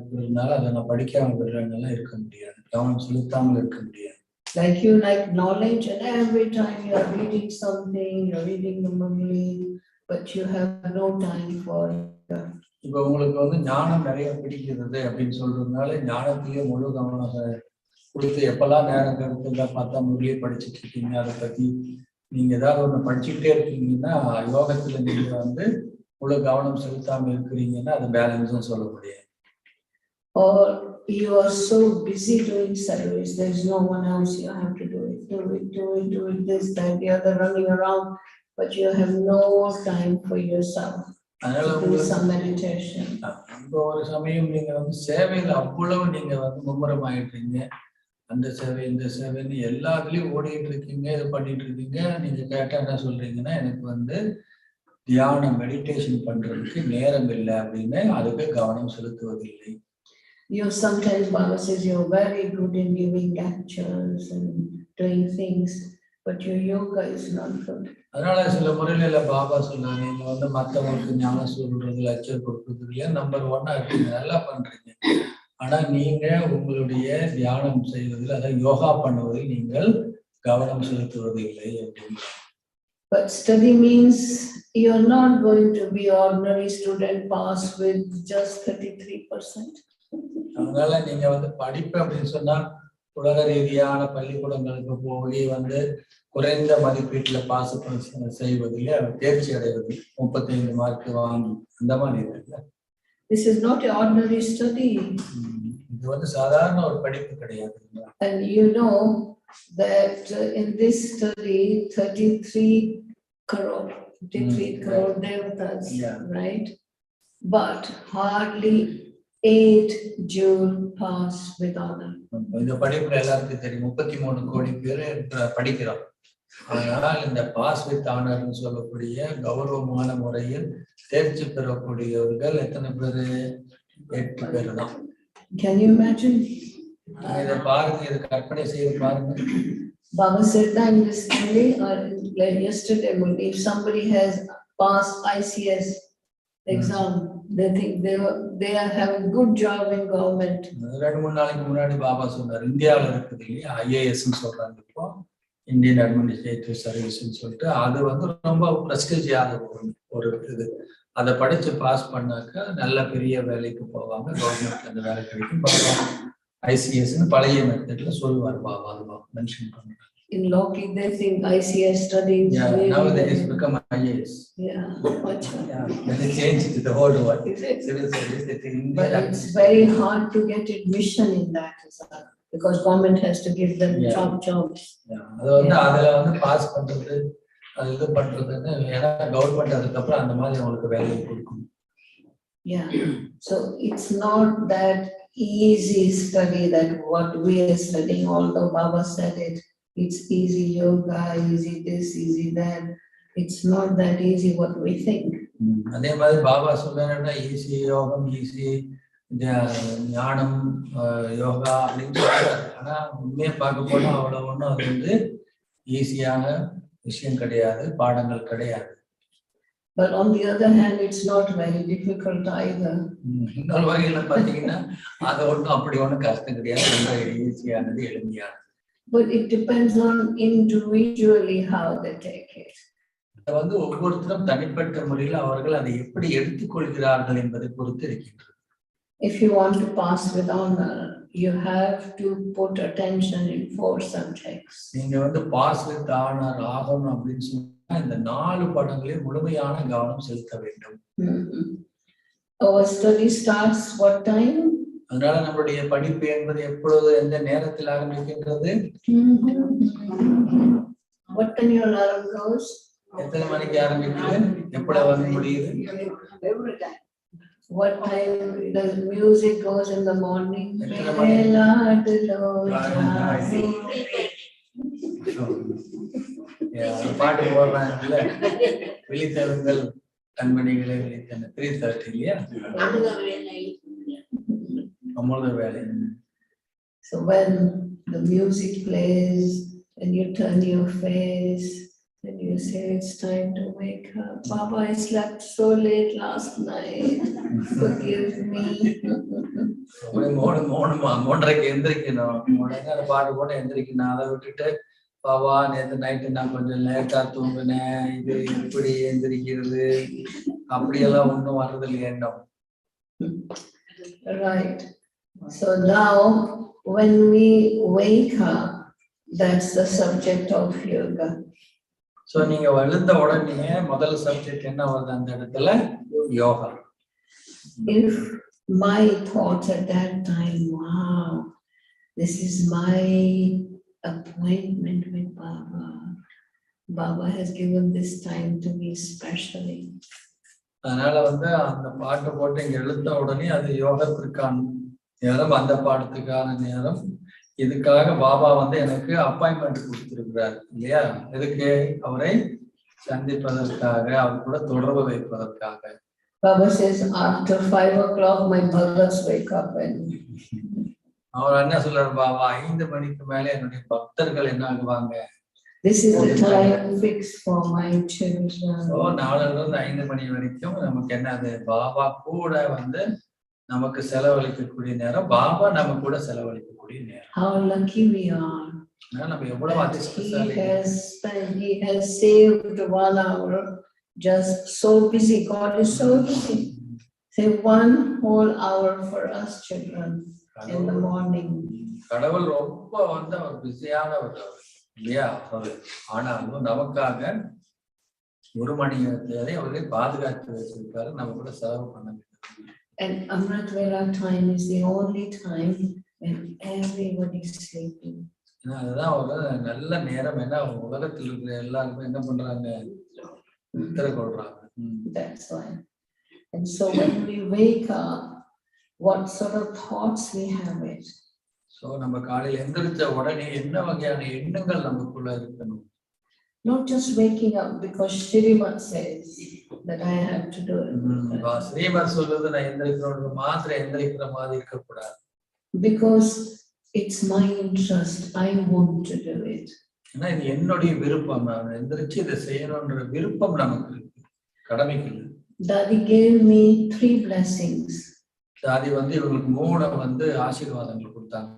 இருக்கிறதுனால அதை நான் படிக்காம விடுறேன்னால இருக்க முடியாது, கவனம் செலுத்தாமல் இருக்க முடியாது. Like you like knowledge, and every time you are reading something, you're reading the memory, but you have no time for இப்போ உங்களுக்கு வந்து ஞானம் நிறைய பிடிக்கிறது அப்படின்னு சொல்றதுனால ஞானத்திலேயே முழு கவனம் கொடுத்து எப்பெல்லாம் நேரம் கருத்துல பார்த்தா முறையே படிச்சுட்டு இருக்கீங்க, அதை பத்தி நீங்க ஏதாவது ஒண்ணு படிச்சுக்கிட்டே இருக்கீங்கன்னா யோகத்துல நீங்க வந்து முழு கவனம் செலுத்தாம இருக்கிறீங்கன்னா அது பேலன்ஸும் சொல்ல முடியாது. Or you are so busy doing service, there is no one else, you have to do it, this, that, the other, running around, but you have no time for yourself to do some meditation. இப்போ ஒரு சமயம் நீங்க வந்து சேவையில அவ்வளவு நீங்க வந்து மும்முரம் ஆயிட்டீங்க, அந்த சேவை இந்த சேவைன்னு எல்லாத்துலயும் ஓடிட்டு இருக்கீங்க, இது பண்ணிட்டு இருக்கீங்க. நீங்க கேட்டா என்ன சொல்றீங்கன்னா எனக்கு வந்து தியானம் மெடிடேஷன் பண்றதுக்கு நேரம் இல்லை அப்படின்னு அதுக்கு கவனம் செலுத்துவதில்லை. You sometimes Baba says you're very good in giving lectures and doing things, but your yoga is not good. அதனால சில முறையில பாபா சொன்னாங்க, நீங்க வந்து மற்றவங்களுக்கு ஞானம் சொல்றது லெக்சர் கொடுக்கறதுல நம்பர் 1 இருக்கீங்க, நல்லா பண்றீங்க. ஆனா நீங்க உங்களுடைய தியானம் செய்வதில், அதாவது யோகா பண்ணுவதில் நீங்கள் கவனம் செலுத்துவதில்லை அப்படின்னு. But study means you're not going to be ordinary student pass with just 33%. அதனால நீங்க வந்து படிப்பு அப்படின்னு சொன்னா உலக ரீதியான பள்ளிக்கூடங்களுக்கு போய் வந்து குறைந்த மதிப்பீட்டுல பாஸ் செய்வதிலே தேர்ச்சி அடைவது, 35 மார்க் வாங்கி அந்த மாதிரி இருக்குல்ல. This is not an ordinary study. இது வந்து சாதாரண ஒரு படிப்பு கிடையாது. And you know that in this study 33 crore devatas, right? But hardly 8 June pass with honor. இந்த படிப்புல எல்லாருக்கும் தெரியும் 33 கோடி பேர் படிக்கிறோம். ஆனால் இந்த பாஸ் வித் ஆனர்னு சொல்லக்கூடிய கௌரவமான முறையில் தேர்ச்சி பெறக்கூடியவர்கள் எத்தனை பேரு? 8 பேர் தான். Can you imagine? இதை பாருங்க, இதை கற்பனை செய்து பாருங்க. Baba said that in this study, like yesterday, if somebody has passed ICS exam, they think they are having good job in government. 2-3 நாளைக்கு முன்னாடி பாபா சொன்னார், இந்தியாவில் இருக்குது இல்லையா ஐஏஎஸ்ன்னு சொல்றாங்க, இப்போ இந்தியன் அட்மினிஸ்ட்ரேட்டிவ் சர்வீஸ்ன்னு சொல்லிட்டு, அது வந்து ரொம்ப பிரஸ்டீஜியான ஒரு இது. அதை படிச்சு பாஸ் பண்ணாக்க நல்ல பெரிய வேலைக்கு போவாங்க, கவர்மெண்ட்ல அந்த வேலை கிடைக்கும். பாபா ஐசிஎஸ்ன்னு பழைய மெத்தட்ல சொல்லுவார் பாபா, அதுவா மென்ஷன் பண்ணுவாங்க. In Loki, they think ICS studies. Yeah, now they just become IAS. Yeah, much. Yeah, then they changed the whole word. Civil service, they think. But it's very hard to get admission in that because government has to give them jobs. Yeah, அதுல வந்து pass பண்றது, அது இது பண்றதுன்னு ஏன்னா government அதுக்கப்புறம் அந்த மாதிரி அவங்களுக்கு வேலையை கொடுக்கும். Yeah, so it's not that easy study that what we are studying, although Baba said it. It's easy yoga, easy this, easy that. It's not that easy what we think. அதே மாதிரி பாபா சொல்றாருன்னா easy யோகம், easy ஞானம் யோகா அப்படின்னு சொல்றாரு. ஆனா உண்மையை பார்க்க போனா அவ்வளவு ஒன்றும் அது வந்து ஈஸியான விஷயம் கிடையாது, பாடங்கள் கிடையாது. But on the other hand, it's not very difficult either. இன்னொரு வகையில பாத்தீங்கன்னா அது ஒன்றும் அப்படி ஒன்றும் கஷ்டம் கிடையாது, ரொம்ப ஈஸியானது, எளிமையானது. But it depends on individually how they take it. வந்து ஒவ்வொருத்தரும் தனிப்பட்ட முறையில் அவர்கள் அதை எப்படி எடுத்துக்கொள்கிறார்கள் என்பதை பொறுத்து இருக்கின்றது. If you want to pass with honor, you have to put attention in 4 subjects. நீங்க வந்து பாஸ் வித் ஆனர் ஆகணும் அப்படின்னு சொன்னா இந்த 4 படங்களில் முழுமையான கவனம் செலுத்த வேண்டும். Our study starts what time? அதனால நம்மளுடைய படிப்பு என்பது எப்பொழுது எந்த நேரத்தில் ஆரம்பிக்கின்றது? What time your alarm goes? எத்தனை மணிக்கு ஆரம்பிக்குது, எப்பொழுது வந்து முடியுது? Every time. What time the music goes in the morning? பாட்டு போடுறாங்கல்ல, விழித்தவங்கள் கண்மணிகளை விழித்தன 3:30 இல்லையா? அமிர்த வேலை. So when the music plays and you turn your face and you you say it's time to wake up. Baba, I slept so late last night. Forgive me. மூன்றரைக்கு எந்திரிக்கணும். உடனே அந்த பாட்டு போட்டு எந்திரிக்கணும். அதை விட்டுட்டு பாபா நேற்று நைட்டு நான் கொஞ்சம் லேட்டா தூங்குனேன், இது எப்படி எந்திரிக்கிறது, அப்படியெல்லாம் ஒன்றும் வர்றது இல்லை எண்ணம். Right. So now when we wake up, that's the subject of yoga. So நீங்க எழுந்த உடனே முதல் சப்ஜெக்ட் என்ன வருது அந்த இடத்துல? Yoga. If my thoughts at that time, wow, this is my appointment with Baba. Baba has given this time to me specially. அதனால அந்த பாட்டு போட்டு இங்க எழுந்த உடனே அது யோகத்திற்கான நேரம், அந்த பாடத்துக்கான நேரம். இதுக்காக பாபா எனக்கு அப்பாயின்மெண்ட் கொடுத்திருக்கிறார் இல்லையா? எதுக்கு? அவரை சந்திப்பதற்காக, அவர் கூட தொடர்பு வைப்பதற்காக. Baba says after 5 o'clock my bhagats wake up and அவர் என்ன சொல்றாரு? பாபா 5 மணிக்கு மேல என்னுடைய பக்தர்கள் என்ன ஆகுவாங்க? This is the time fixed for my children. So 4 to 5 மணி வரைக்கும் நமக்கு என்னது? பாபா கூட நமக்கு செலவழிக்கக்கூடிய நேரம், பாபா நம்ம கூட செலவழிக்கக்கூடிய நேரம். How lucky we are. நம்ம எவ்வளவு அதிர்ஷ்டசாலி. He has saved 1 hour. Just so busy. God is so busy. Save 1 whole hour for us children in the morning. கடவுள் ரொம்ப அவர் பிஸியானவர் இல்லையா? ஆனாலும் நமக்காக 1 மணி நேரத்தை அவரை பாதுகாத்து வச்சிருக்காரு, நம்ம கூட செலவு பண்ண. And Amrit Vela time is the only time when everybody is sleeping. அதுதான் ஒரு நல்ல நேரம். ஏன்னா உலகத்தில் இருக்கிற எல்லாருமே என்ன பண்றாங்க? That's why. And so when we wake up, what sort of thoughts we have it? So நம்ம காலையில எந்திரிச்ச உடனே என்ன வகையான எண்ணங்கள் நமக்குள்ள இருக்கணும்? Not just waking up because Shrimat says that I have to do it. Srimad சொல்லுது நான் எந்திரிக்கிறோம்னு மாத்திரம் எந்திரிக்கிற மாதிரி இருக்க கூடாது. Because it's my interest, I want to do it. ஏன்னா இது என்னுடைய விருப்பம், நான் எந்திரிச்சு இதை செய்யணும்ன்ற விருப்பம் நமக்கு இருக்கு, கடமைக்கு இல்லை. Daddy gave me 3 blessings. தாதி இவங்களுக்கு 3 ஆசீர்வாதங்கள் கொடுத்தாங்க.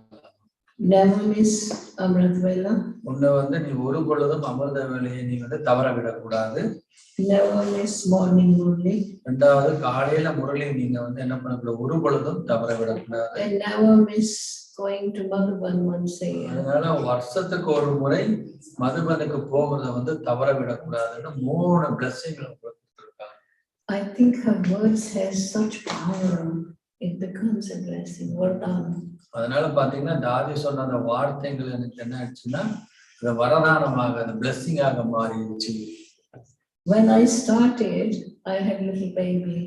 Never miss Amrit Vela. ஒண்ணு நீ ஒரு பொழுதும் அமிர்த வேலையை நீ தவற விடக்கூடாது. Never miss morning Murali. ரெண்டாவது காலையில முரளி நீங்க என்ன பண்ணக்கூடாது? ஒரு பொழுதும் தவற விடக்கூடாது. And never miss going to Madhuban once a year. அதனால வருஷத்துக்கு ஒரு முறை மதுபனுக்கு போகிறத தவற விடக்கூடாதுன்னு 3 பிளெஸிங்கள் கொடுத்திருக்காங்க. I think her words has such power. It becomes a blessing. Vardhan. அதனால பாத்தீங்கன்னா தாதி சொன்ன அந்த வார்த்தைகள் எனக்கு என்ன ஆச்சுன்னா அது வரதானமாக, அந்த பிளெஸிங்காக மாறிடுச்சு. When I started, I had a little baby.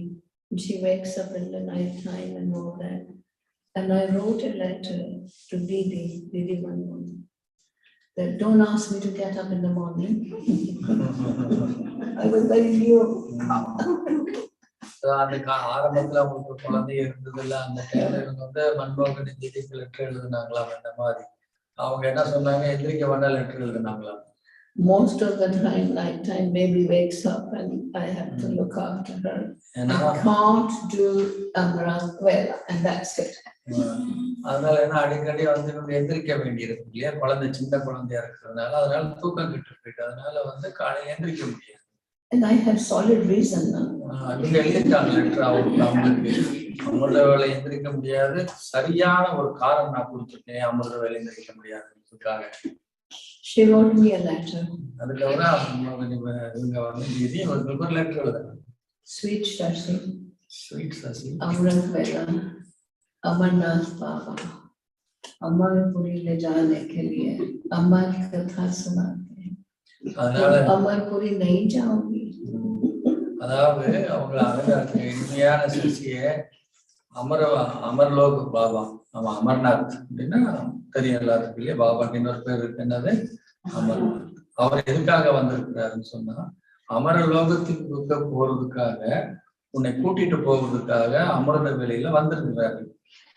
She wakes up in the night time and all that. And I wrote a letter to Didi Manmohan, that don't ask me to get up in the morning. I was very new. அந்த ஆரம்பத்துல அவங்களுக்கு குழந்தை இருந்ததுல அந்த டைம்ல மன்மோகன் திதிக்கு letter எழுதுனாங்களாம். அந்த மாதிரி அவங்க என்ன சொன்னாங்க? எந்திரிக்க வேண்டாம் letter எழுதுனாங்களாம். Most of the time, night time, baby wakes up and I have to look after her. I can't do Amrit Vela, and that's it. அதனால அடிக்கடி எந்திரிக்க வேண்டியிருக்கு இல்லையா? குழந்தை சின்ன குழந்தையா இருக்கிறதுனால அதனால தூக்கம் கிட்டு போயிட்டு அதனால காலையில எந்திரிக்க முடியாது. And I have solid reason now. அவங்க எழுதிட்டாங்க லெட்டர் அவங்களுக்கு அமிர்த வேலை எந்திரிக்க முடியாது, சரியான ஒரு காரணம் நான் கொடுத்துருக்கேன் அமிர்த வேலை எந்திரிக்க முடியாதுக்காக. She wrote me a letter. அதுக்கப்புறம் இவங்க ஒரு லெட்டர் எழுதுறாங்க. Sweet Shashi. Sweet Shashi. Amrit Vela. Amarnath बाबा अमरपुरी ले जाने के लिए अमर कथा सुनाते हैं. अमरपुरी नहीं जाओगी. அதாவது அவங்க அழகாக இனிமையான சசிய அமர்லோக் பாபா, அவன் அமர்நாத் அப்படின்னா தெரியும் எல்லாத்துக்கும் இல்லையா? பாபாக்கு இன்னொரு பேர் இருக்கு, என்னது? அமர்நாத். அவர் எதுக்காக வந்திருக்கிறாருன்னு சொன்னா அமரலோகத்துக்கு போறதுக்காக, உன்னை கூட்டிட்டு போவதுக்காக அமிர்த வேலையில வந்திருக்கிறாரு.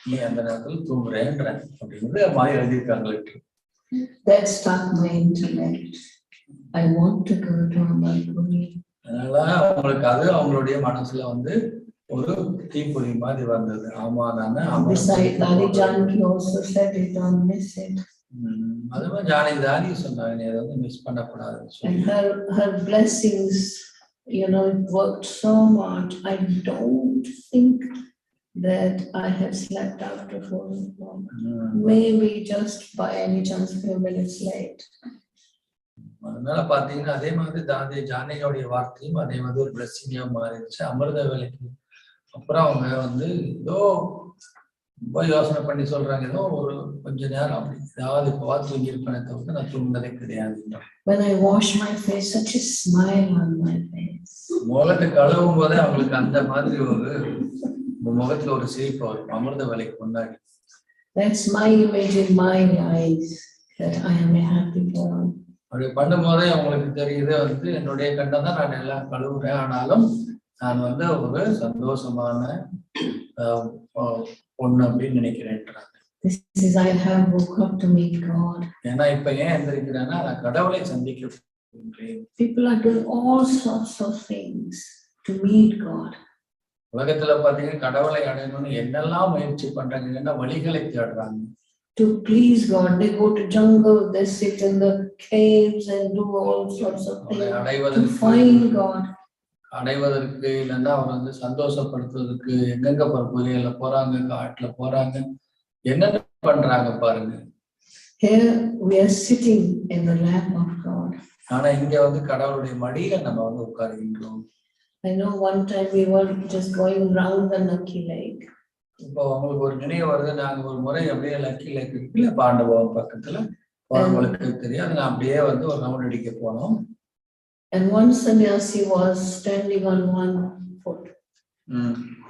நீ அந்த நேரத்தில் தூங்குறேன்ற அப்படிங்கிறது மாதிரி எழுதியிருக்காங்க. That struck my intellect. I want to go to Amarpuri. அதனால அவங்களுக்கு அது அவங்களுடைய மனசுல வந்து ஒரு தீப்பொறி மாதிரி வந்தது. ஆமா நானு Besides, Dadi Janki also said it, don't miss it. அது மாதிரி ஜானகி சொன்னாங்க, நீ அதை வந்து மிஸ் பண்ணக்கூடாதுன்னு And சொல்லி. her blessings, you know, it worked so much. I don't think that I have slept after 4 o'clock. Maybe just by any chance few minutes late. அதனால பாத்தீங்கன்னா அதே மாதிரி ஜானகியோடைய வார்த்தையும் அதே மாதிரி ஒரு பிளஸ்ஸிங்கா மாறிடுச்சு. அமிர்த வேலைக்கு அப்புறம் அவங்க வந்து ஏதோ ரொம்ப யோசனை பண்ணி சொல்றாங்க, ஏதோ ஒரு கொஞ்ச நேரம் அப்படி ஏதாவது இப்போ தூங்கி இருப்பேனே தவிர நான் தூங்கினதே கிடையாது. When I wash my face, such a smile on my face. முகத்தை கழுவும் போதே அவங்களுக்கு அந்த மாதிரி ஒரு முகத்துல ஒரு சிரிப்பு வரும் அமிர்த வேலைக்கு முன்னாடி. That's my image in my eyes, that I am a happy boy. அப்படி பண்ணும் போதே அவங்களுக்கு தெரியுது வந்து என்னுடைய கண்ணை தான் நான் எல்லாம் கழுவுறேன், ஆனாலும் நான் வந்து ஒரு சந்தோஷமான பொண்ணு அப்படின்னு நினைக்கிறேன். This is I have woke up to meet God. ஏன்னா இப்ப ஏன் எந்திரிக்கிறேன்னா நான் கடவுளை சந்திக்க போகிறேன். People are doing all sorts of things to meet God. உலகத்துல பாத்தீங்கன்னா கடவுளை அடையணும்னு என்னெல்லாம் முயற்சி பண்றாங்கன்னா வழிகளை தேடுறாங்க. To please God, they go to jungle, they sit in the caves and do all sorts of things to find God. அடைவதற்கு இல்லைன்னா அவர் வந்து சந்தோஷப்படுத்துவதற்கு எங்கெங்க புரியல போறாங்க, காட்டுல போறாங்க, என்னென்ன பண்றாங்க பாருங்க. Here we are sitting in the lap of God. ஆனா இங்க வந்து கடவுளுடைய மடியில நம்ம வந்து உட்காருகின்றோம். I know one time we were just going round the Lucky Lake. இப்போ உங்களுக்கு ஒரு நினைவு வருது, நாங்க ஒரு முறை அப்படியே லக்கி லேக் இருக்குல்ல பாண்டவம் பக்கத்துல உங்களுக்கு தெரியாது, நான் அப்படியே வந்து ஒரு ரவுண்ட் அடிக்க போனோம். And one sannyasi was standing on one foot.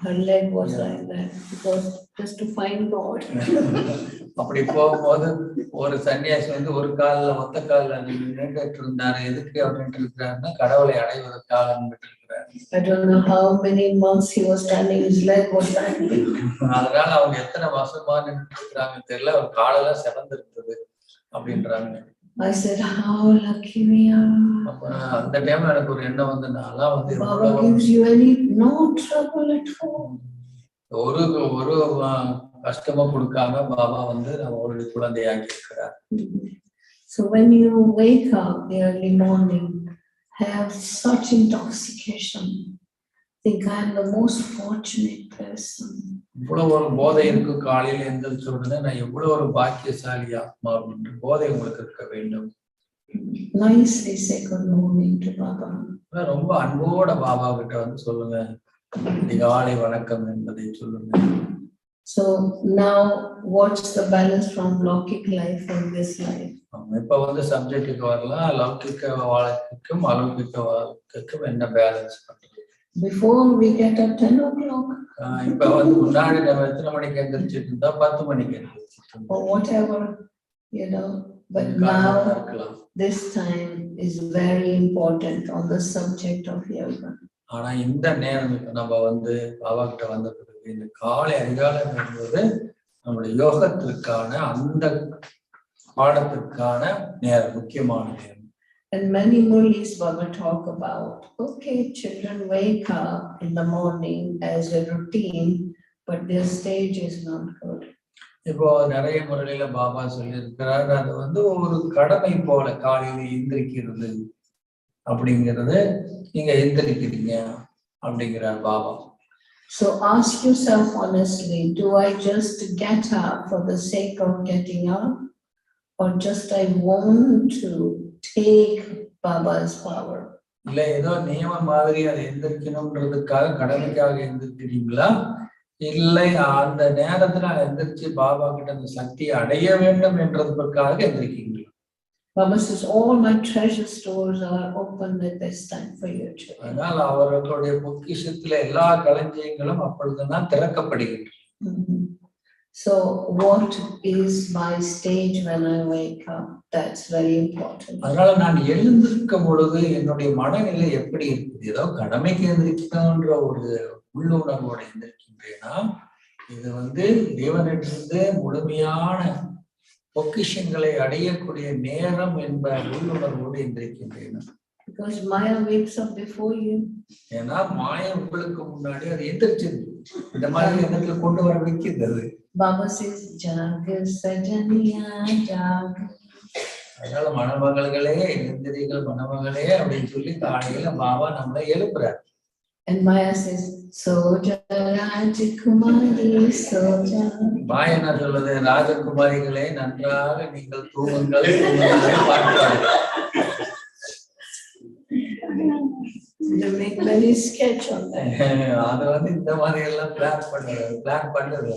Her leg was like that because just to find God. அப்படி போகும்போது ஒரு சன்னியாசி வந்து ஒரு காலில் ஒத்த காலில் நின்றுட்டு இருந்தாரு. எதுக்கு அப்படின்ட்டு இருக்கிறாருன்னா கடவுளை அடைவதற்காக நின்றுட்டு இருக்கிறாரு. I don't know how many months he was standing, his leg was like that. அதனால அவங்க எத்தனை வருஷமா நின்றுட்டு இருக்கிறாங்க தெரியல, ஒரு காலெல்லாம் சிறந்து இருந்தது அப்படின்றாங்க. I said, how lucky we are. அந்த டைம்ல எனக்கு ஒரு எண்ணம் வந்து நான்லாம் வந்து Baba gives you no trouble at all. ஒரு கஷ்டமா கொடுக்காம பாபா வந்து அவருடைய குழந்தையாக்கி இருக்கிறார். So when you wake up early morning, have such intoxication, think I am the most fortunate person. இவ்வளவு ஒரு போதை இருக்கு, காலையில எந்திரிச்ச உடனே நான் எவ்வளவு ஒரு பாக்கியசாலி ஆத்மா அப்படின்ற போதை உங்களுக்கு இருக்க வேண்டும். Nicely say good morning to Baba. ரொம்ப அன்போட பாபா கிட்ட வந்து சொல்லுங்க, அதிகாலை வணக்கம் என்பதை சொல்லுங்க. So now what's the balance from லௌகிக் life and this life? இப்ப வந்து சப்ஜெக்டுக்கு வரலாம். லௌகிக வாழ்க்கைக்கும் அலௌகிக வாழ்க்கைக்கும் என்ன பேலன்ஸ் பண்றது? Before we get up 10 o'clock. இப்ப வந்து முன்னாடி நம்ம எத்தனை மணிக்கு எந்திரிச்சிட்டு இருந்தா 10 மணிக்கு எந்திரிச்சிட்டு or whatever, you know, but now this time is very important on the subject of yoga. ஆனா இந்த நேரம் இப்ப நம்ம வந்து பாபா கிட்ட வந்த பிறகு இந்த காலை அதிகாலை என்பது நம்முடைய யோகத்திற்கான அந்த பாடத்திற்கான நேரம், முக்கியமான நேரம். And many Mulis Baba talk about, okay, children wake up in the morning as a routine, but their stage is not good. இப்போ நிறைய முறையில பாபா சொல்லி இருக்கிறார், அது வந்து ஒரு கடமை போல காலையில எந்திரிக்கிறது அப்படிங்கிறது, நீங்க எந்திரிக்கிறீங்க அப்படிங்கிறார் Baba. So ask yourself honestly, do I just get up for the sake of getting up, or just I want to take Baba's power? இல்ல ஏதோ நியமம் மாதிரி அதை எந்திரிக்கணும்ன்றதுக்காக கடமைக்காக எந்திரிக்கிறீங்களா, இல்லை அந்த நேரத்துல எந்திரிச்சு பாபா கிட்ட அந்த சக்தியை அடைய வேண்டும் என்றதுக்காக எந்திரிக்கீங்களா? Baba says all my treasure stores are open at this time for you children. அதனால அவர்களுடைய பொக்கிஷத்துல எல்லா களஞ்சியங்களும் அப்பொழுதுதான் திறக்கப்படுகின்றன. So what is my stage when I wake up? That's very important. அதனால நான் எழுந்திருக்கும் பொழுது என்னுடைய மனநிலை எப்படி இருக்குது? ஏதோ கடமைக்கு எந்திரிக்கணும்ன்ற ஒரு உள்ளுணர்வோட எந்திரிக்கின்றேன்னா, இது வந்து தேவனிடமிருந்து முழுமையான பொக்கிஷங்களை அடையக்கூடிய நேரம் என்ப உள்ளுணர்வோடு எந்திரிக்கின்றேன். Because Maya wakes up before you. ஏன்னா மாயை உங்களுக்கு முன்னாடி அது எந்திரிச்சது. இந்த மாதிரி எண்ணத்துல கொண்டு வர வைக்கிறது. Baba says, "Jaga sajaniya jaga." அதனால மணமகளே, எந்திரிகள் மணமகளே அப்படின்னு சொல்லி காலையில பாபா நம்மளை எழுப்புறார். And Maya says, "Soja Kumaris, soja." மாயா என்ன சொல்லுது? ராஜகுமாரிகளே, நன்றாக நீங்கள் தூங்குங்கள், தூங்குங்கள் பார்க்கிறார்கள். You make many sketch on that. அது வந்து இந்த மாதிரி எல்லாம் பிளான் பண்ணுறது.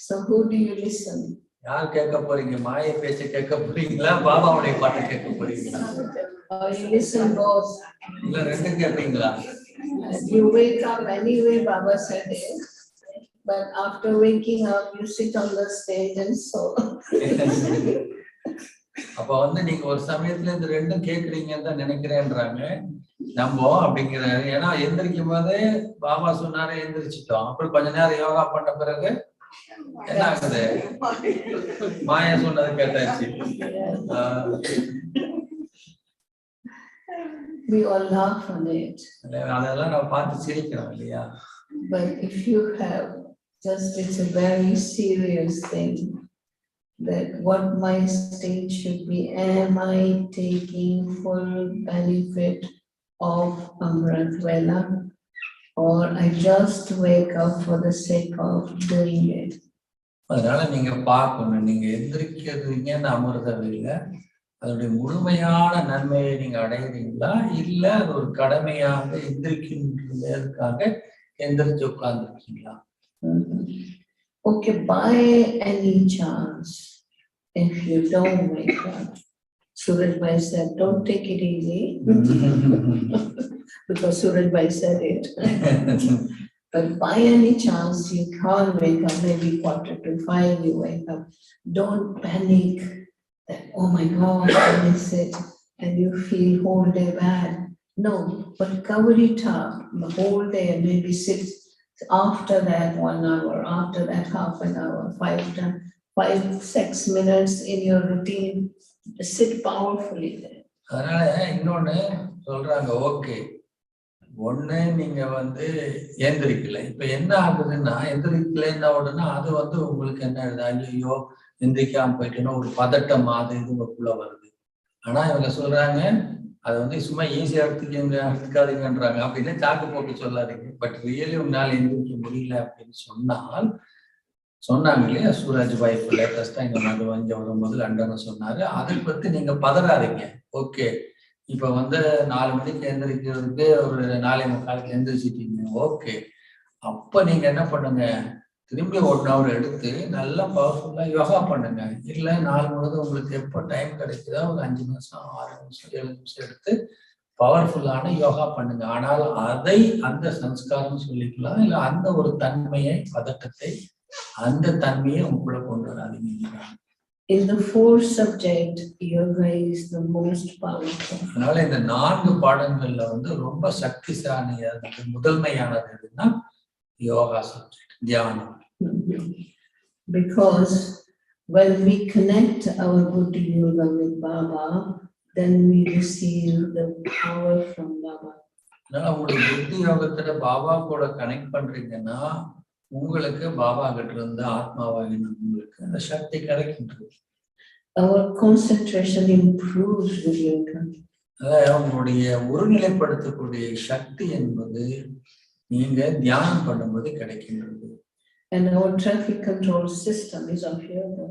So who do you listen? யார் கேட்க போறீங்க? மாயை பேச்சை கேட்க போறீங்களா, பாபாவுடைய பாட்டை கேட்க போறீங்களா? You listen both. இல்ல ரெண்டும் கேட்பீங்களா? You wake up anyway, Baba said it. But after waking up, you sit on the stage and so. அப்ப வந்து நீங்க ஒரு சமயத்துல இந்த ரெண்டும் கேக்குறீங்கன்னு தான் நினைக்கிறேன்றாங்க நம்ம அப்படிங்கிறாரு. ஏன்னா எந்திரிக்கும் போதே பாபா சொன்னாரு, எந்திரிச்சிட்டோம். அப்புறம் கொஞ்ச நேரம் யோகா பண்ண பிறகு என்ன ஆகுது? மாயா சொன்னது கேட்டாச்சு. We all laugh on it. அதெல்லாம் நம்ம பார்த்து சிரிக்கிறோம் இல்லையா? But if you have just, it's a very serious thing. That what my state should be, am I taking full benefit of Amrit Vela, or I just wake up for the sake of doing it? அதனால நீங்க பார்க்கணும், நீங்க எந்திரிக்கிறீங்கன்னு அமிர்த வேலை அதனுடைய முழுமையான நன்மையை நீங்க அடைகிறீங்களா, இல்ல அது ஒரு கடமையாக எந்திரிக்கின்றதுக்காக எந்திரிச்சு உட்கார்ந்துருக்கீங்களா? Okay, by any chance, if you don't wake up, Suraj Bhai said, don't take it easy, because Suraj Bhai said it. But by any chance you can't wake up, maybe 4:45 you wake up, don't panic that, oh my God, I miss it, and you feel whole day bad. No, but cover it up the whole day, maybe sit. After that 1 hour, after that half an hour, 5-6 minutes in your routine, sit powerfully there. அதனால இன்னொன்னு சொல்றாங்க, okay ஒண்ணு நீங்க வந்து எந்திரிக்கல, இப்ப என்ன ஆகுதுன்னா எந்திரிக்கலன்னா உடனே அது வந்து உங்களுக்கு என்ன ஆகுது? ஐயோ எந்திரிக்காம போயிட்டேன்னா ஒரு பதட்டம் அது இது உங்களுக்குள்ள வருது. ஆனா இவங்க சொல்றாங்க அது வந்து சும்மா ஈஸியா எடுத்துக்காதீங்கன்றாங்க. அப்படின்னு சாக்கு போக்கு சொல்லாதீங்க. பட் ரியலி உங்களால எந்திரிக்க முடியல அப்படின்னு சொன்னாங்க இல்லையா? சூரஜ் பாய் லேட்டஸ்டா இங்க இங்க வரும்போது லண்டனை சொன்னாரு. அதை பத்தி நீங்க பதறாதீங்க. ஓகே, இப்ப வந்து 4 மணிக்கு எந்திரிக்கிறதுக்கு ஒரு 4:45 எந்திரிச்சிட்டீங்க. ஓகே, அப்ப நீங்க என்ன பண்ணுங்க, திரும்பி 1 hour எடுத்து நல்லா பவர்ஃபுல்லா யோகா பண்ணுங்க. இல்ல நாள் முழுவதும் உங்களுக்கு எப்போ டைம் கிடைக்குதோ ஒரு 5 நிமிஷம் 6 நிமிஷம் 7 நிமிஷம் எடுத்து பவர்ஃபுல்லான யோகா பண்ணுங்க. ஆனால் அதை அந்த சம்ஸ்காரம் சொல்லிக்கலாம், இல்ல அந்த ஒரு தன்மையை, பதட்டத்தை, அந்த தன்மையை உங்களுக்குள்ள கொண்டு வராதீங்க. In the 4th subject, yoga is the most powerful. அதனால இந்த 4 பாடங்கள்ல வந்து ரொம்ப சக்திசாலியானது, முதன்மையானது எதுன்னா யோகா சப்ஜெக்ட், தியானம். Because when we connect our Buddhi Yoga with Baba, then we receive the power from Baba. அதனால உங்களுடைய புத்தி யோகத்துல பாபா கூட கனெக்ட் பண்றீங்கன்னா உங்களுக்கு பாபா கிட்ட இருந்து ஆத்மாவாகின உங்களுக்கு அந்த சக்தி கிடைக்கின்றது. Our concentration improves with yoga. அதாவது உங்களுடைய ஒருநிலைப்படுத்தக்கூடிய சக்தி என்பது நீங்க தியானம் பண்ணும்போது கிடைக்கின்றது. And our traffic control system is of yoga.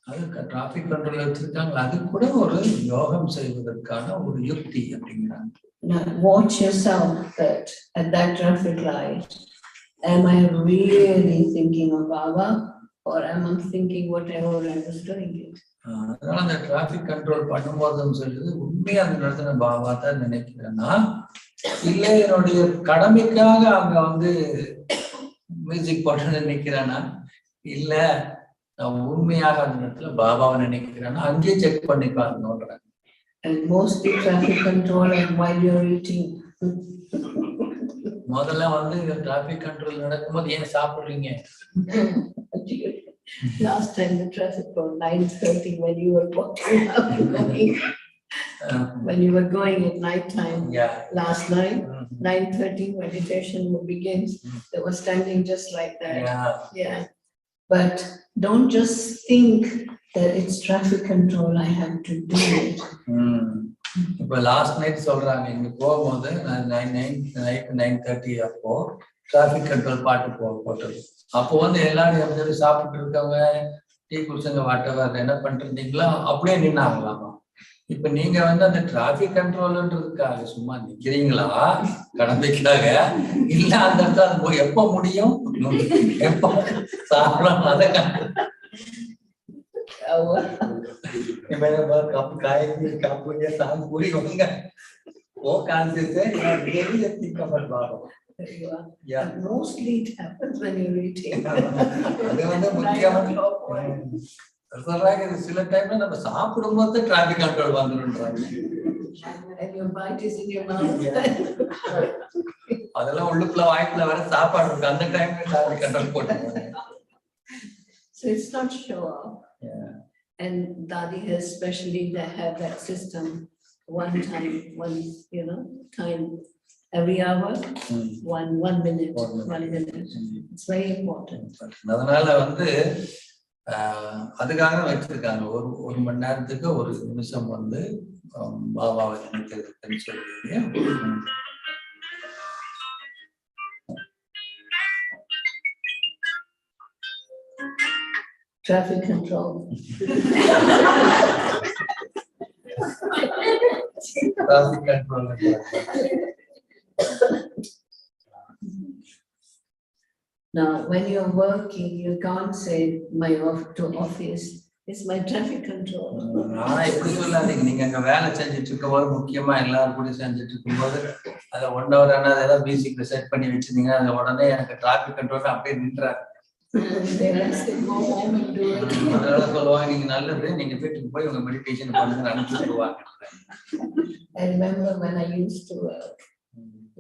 அதுக்கு டிராபிக் கண்ட்ரோல் வச்சிருக்காங்க, அது கூட ஒரு யோகம் செய்வதற்கான ஒரு யுக்தி அப்படிங்கிறாங்க. Now watch yourself that at that traffic light, am I really thinking of Baba, or am I thinking whatever I was doing it? அதனால அந்த டிராபிக் கண்ட்ரோல் பண்ணும்போதும் சொல்லுது, உண்மையா அந்த இடத்துல பாபா தான் நினைக்கிறேன்னா, இல்லை என்னுடைய கடமைக்காக அங்க வந்து மியூசிக் போட்டு நினைக்கிறானா, இல்ல நான் உண்மையாக அந்த இடத்துல பாபாவை நினைக்கிறேன்னா அங்கேயே செக் பண்ணி பாருங்கன்றாங்க. And mostly traffic control and while you're eating. முதல்ல வந்து இந்த டிராபிக் கண்ட்ரோல் நடக்கும்போது ஏன் சாப்பிடுறீங்க? Last time the traffic was 9:30 when you were walking up going. When you were going at night time, last night, 9:30 meditation begins. They were standing just like that. Yeah. But don't just think that it's traffic control, I have to do it. இப்போ last night சொல்றாங்க இங்க போகும்போது night 9:30 அப்போ traffic control பாட்டு போட்டது. அப்போ வந்து எல்லாரும் எப்படி சாப்பிட்டு இருக்கவங்க டீ குடிச்சவங்க வாட்டவர் என்ன பண்ணிட்டு இருந்தீங்களோ அப்படியே நின்னாங்களாமா. இப்ப நீங்க வந்து அந்த டிராபிக் கண்ட்ரோல்ன்றதுக்காக சும்மா நிக்கிறீங்களா கடமைக்காக இல்ல அந்த இடத்துல அது போய் எப்ப முடியும் எப்ப சாப்பிடலாம் அதை कप खाएंगे कप ये शाम पूरी होंगे वो कॉन्शियस है really think about Baba. Yeah. Mostly it happens when you're eating. அது வந்து முக்கியமா சொல்றாங்க சில டைம்ல நம்ம சாப்பிடும்போது டிராபிக் கண்ட்ரோல் வந்துருன்றாங்க. And your bite is in your mouth. அதெல்லாம் உள்ளுக்குள்ள வாய்க்குள்ள வர சாப்பாடு இருக்கு அந்த டைம்ல டிராபிக் கண்ட்ரோல் போட்டுருவாங்க. So it's not show off. Yeah. And Dadi has especially they have that system one time every hour, 1 minute. It's very important. அதனால வந்து அதுக்காக வச்சிருக்காங்க ஒரு மணி நேரத்துக்கு ஒரு நிமிஷம் வந்து பாபாவை நினைக்கிறதுன்னு சொல்லி. Traffic control. Traffic control. Now, when you're working, you can't say my office is my traffic control. ஆனா இப்படி சொல்லாதீங்க. நீங்க அங்க வேலை செஞ்சுட்டு இருக்கும்போது முக்கியமா எல்லாரும் கூட செஞ்சுட்டு இருக்கும்போது அதை 1 hour ஆனா ஏதாவது மியூசிக் செட் பண்ணி வச்சிருந்தீங்க அது உடனே எனக்கு டிராபிக் கண்ட்ரோல் அப்படியே நின்றாரு. அதனால சொல்லுவாங்க நீங்க நல்லது நீங்க வீட்டுக்கு போய் உங்க மெடிடேஷன் பண்ணுங்க அனுப்பிச்சு சொல்லுவாங்க. I remember when I used to work,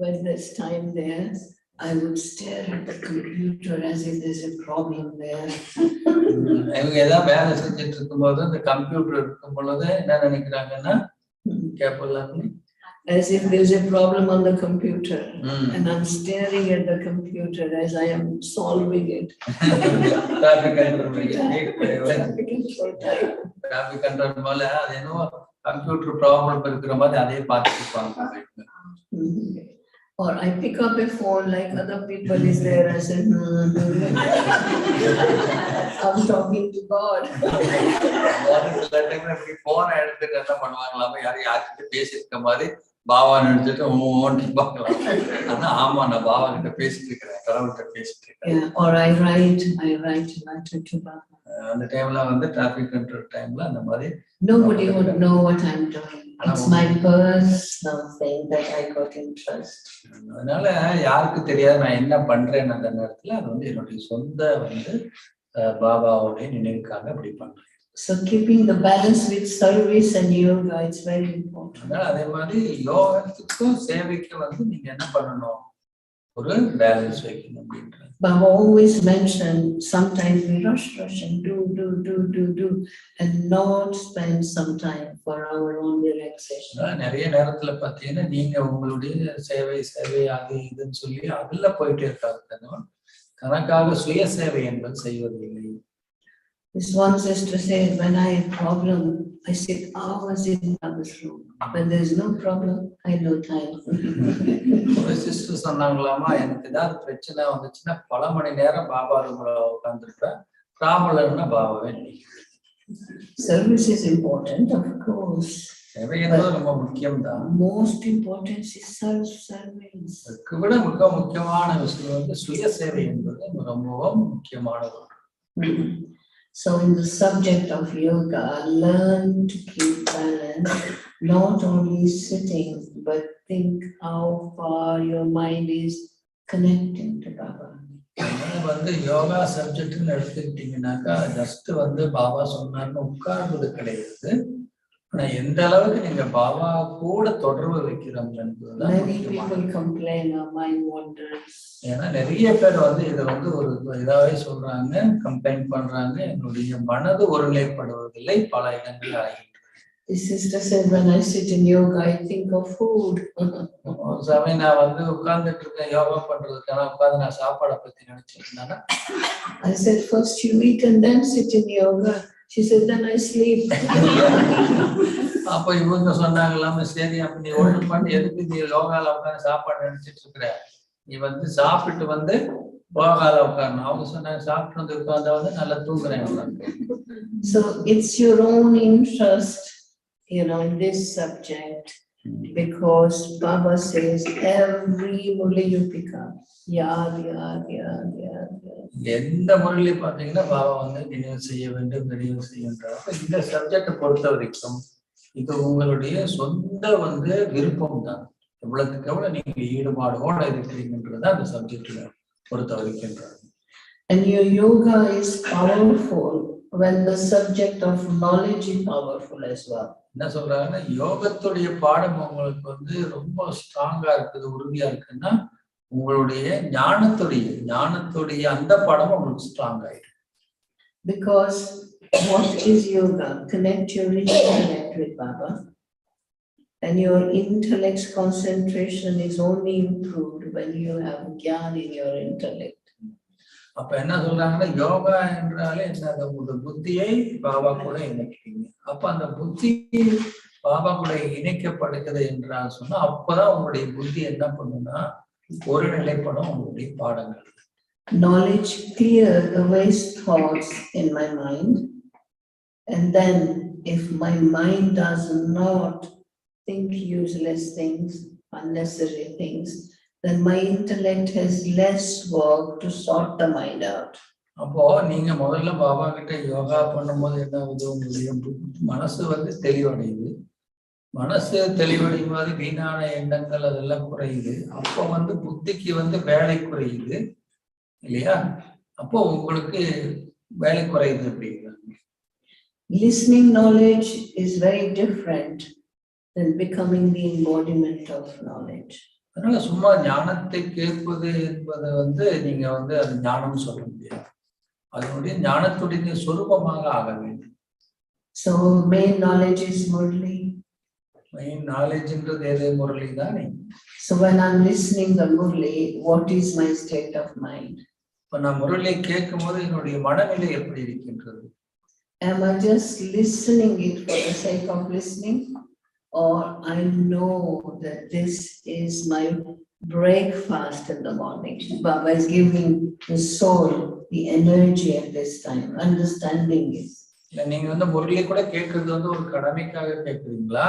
when there's time there, I would stare at the computer as if there's a problem there. இவங்க ஏதாவது வேலை செஞ்சுட்டு இருக்கும்போது இந்த கம்ப்யூட்டர் இருக்கும் பொழுது என்ன நினைக்கிறாங்கன்னா கேப்பலாம்னு as if there's a problem on the computer and I'm staring at the computer as I am solving it. Traffic control மேல அது என்ன கம்ப்யூட்டர் ப்ராப்ளம் இருக்கிற மாதிரி அதே பார்த்துட்டு இருப்பாங்க. Or I pick up a phone like other people is there. I said, I'm talking to God. சில டைம்ல இப்படி போன எடுத்துட்டு என்ன பண்ணுவாங்களாம யார்கிட்ட பேசிருக்க மாதிரி பாபா நினைச்சிட்டு பார்க்கலாம். ஆனா ஆமா நான் பாபா கிட்ட பேசிட்டு இருக்கிறேன் கடவுள்கிட்ட பேசிட்டு இருக்கேன். Or I write letter to Baba. அந்த டைம்ல வந்து டிராபிக் கண்ட்ரோல் டைம்ல அந்த மாதிரி nobody would know what I'm doing. It's my personal thing that I got interest. அதனால யாருக்கு தெரியாது நான் என்ன பண்றேன் அந்த நேரத்துல அது வந்து என்னுடைய சொந்த வந்து பாபாவோட நினைவுக்காக அப்படி பண்றேன். So keeping the balance with service and yoga is very important. அதனால அதே மாதிரி யோகத்துக்கும் சேவைக்கும் வந்து நீங்க என்ன பண்ணணும் ஒரு பேலன்ஸ் வைக்கணும் அப்படின்றது. Baba always mentioned sometimes we rush and do and not spend some time for our own relaxation. நிறைய நேரத்துல பாத்தீங்கன்னா நீங்க உங்களுடைய சேவை அது இதுன்னு சொல்லி அதுல போயிட்டே இருக்காங்க. தனக்காக சுய சேவை என்பது செய்வதில்லை. This one sister said, when I have problem, I sit hours in Baba's room. When there is no problem, I have no time. ஒரு சிஸ்டர் சொன்னாங்களாமா எனக்கு ஏதாவது பிரச்சனை வந்துச்சுன்னா பல மணி நேரம் பாபா ரூம்ல உட்காந்துருப்பேன். ப்ராப்ளம்னா பாபாவே நினைக்கிறேன். Service is important, of course. சேவை என்பது ரொம்ப முக்கியம்தான். Most important is self-service. அதுக்கு விட மிக முக்கியமான விஷயம் வந்து சுய சேவை என்பது ரொம்பவும் முக்கியமான ஒன்று. So in the subject of yoga, learn to keep balance, not only sitting, but think how far your mind is connecting to Baba. வந்து யோகா சப்ஜெக்ட்னு எடுத்துக்கிட்டீங்கன்னாக்கா ஜஸ்ட் வந்து பாபா சொன்னார்னு உட்கார்றது கிடையாது. ஆனா எந்த அளவுக்கு நீங்க பாபா கூட தொடர்பு வைக்கிறோம் என்பதுதான் Many முக்கியமானது. people complain, our mind wanders. ஏன்னா நிறைய பேர் வந்து இதை வந்து ஒரு இதாவே சொல்றாங்க, கம்ப்ளைண்ட் பண்றாங்க, என்னுடைய மனது ஒருநிலைப்படுவதில்லை, பல இடங்களில் அலைகின்றது. The sister said, when I sit in yoga, I think of food. சமயம் நான் வந்து உட்கார்ந்துட்டு இருக்கேன் யோகா பண்றதுக்கான உட்கார்ந்து நான் சாப்பாடை பத்தி நினைச்சிட்டு இருந்தேன்னா I said, first you eat and then sit in yoga. She said, then I sleep. அப்ப இவங்க சொன்னாங்களாம, சரி அப்ப நீ ஒண்ணு பண்ணி எதுக்கு நீ யோகால உட்காந்து சாப்பாடு நினைச்சிட்டு இருக்கிற, நீ வந்து சாப்பிட்டு வந்து யோகால உட்காரணும். அவங்க சொன்னாங்க சாப்பிட்டு வந்து உட்கார்ந்தா வந்து நல்லா தூங்குறேன். So it's your own interest, in this subject, because Baba says every murli you pick up, yad. எந்த முறையில பாத்தீங்கன்னா பாபா வந்து நினைவு செய்ய வேண்டும், நினைவு செய்கின்றார். இந்த சப்ஜெக்டை பொறுத்த வரைக்கும் இது உங்களுடைய சொந்த வந்து விருப்பம் தான். எவ்வளவுக்கு எவ்வளவு நீங்க ஈடுபாடோட இருக்கிறீங்கன்றத அந்த சப்ஜெக்ட்ல பொறுத்த வரைக்கின்றார். And your yoga is powerful when the subject of knowledge is powerful as well. என்ன சொல்றாங்கன்னா, யோகத்துடைய பாடம் உங்களுக்கு வந்து ரொம்ப ஸ்ட்ராங்கா இருக்குது, உறுதியா இருக்குன்னா உங்களுடைய ஞானத்துடைய அந்த பாடம் உங்களுக்கு ஸ்ட்ராங் ஆயிடும். Because what is yoga? Connect your intellect with Baba, and your intellect's concentration is only improved when you have jnana in your intellect. அப்ப என்ன சொல்றாங்கன்னா, யோகா என்றாலே என்ன, உங்க புத்தியை பாபா கூட இணைக்கிறீங்க. அப்ப அந்த புத்தி பாபா கூட இணைக்கப்படுகிறது என்றால் சொன்னா, அப்பதான் உங்களுடைய புத்தி என்ன பண்ணுன்னா ஒரு நிலைப்படும் உங்களுடைய பாடங்கள். Knowledge clear the waste thoughts in my mind, and then if my mind does not think useless things, unnecessary things, then my intellect has less work to sort the mind out. அப்போ நீங்க முதல்ல பாபா கிட்ட யோகா பண்ணும்போது என்ன ஆகுது, உங்களுடைய மனசு வந்து தெளிவடையுது. மனசு தெளிவடையும் போது வீணான எண்ணங்கள் அதெல்லாம் குறையுது. அப்போ வந்து புத்திக்கு வந்து வேலை குறையுது இல்லையா? அப்போ உங்களுக்கு வேலை குறையுது அப்படிங்கிறாங்க. Listening knowledge is very different than becoming the embodiment of knowledge. அதனால சும்மா ஞானத்தை கேட்பது என்பது வந்து நீங்க வந்து அது ஞானம் சொல்ல முடியாது. அதனுடைய ஞானத்துடைய சொரூபமாக ஆக வேண்டும். So main knowledge is murli. Main knowledgeன்றது எது? முரளி தானே. So when I'm listening the murli, what is my state of mind? இப்ப நான் முரளியை கேட்கும் போது என்னுடைய மனநிலை எப்படி இருக்கின்றது? Am I just listening it for the sake of listening, or I know that this is my breakfast in the morning? Baba is giving the soul the energy at this time, understanding it. நீங்க வந்து முரளி கூட கேட்கறது வந்து ஒரு கடமைக்காக கேட்குறீங்களா,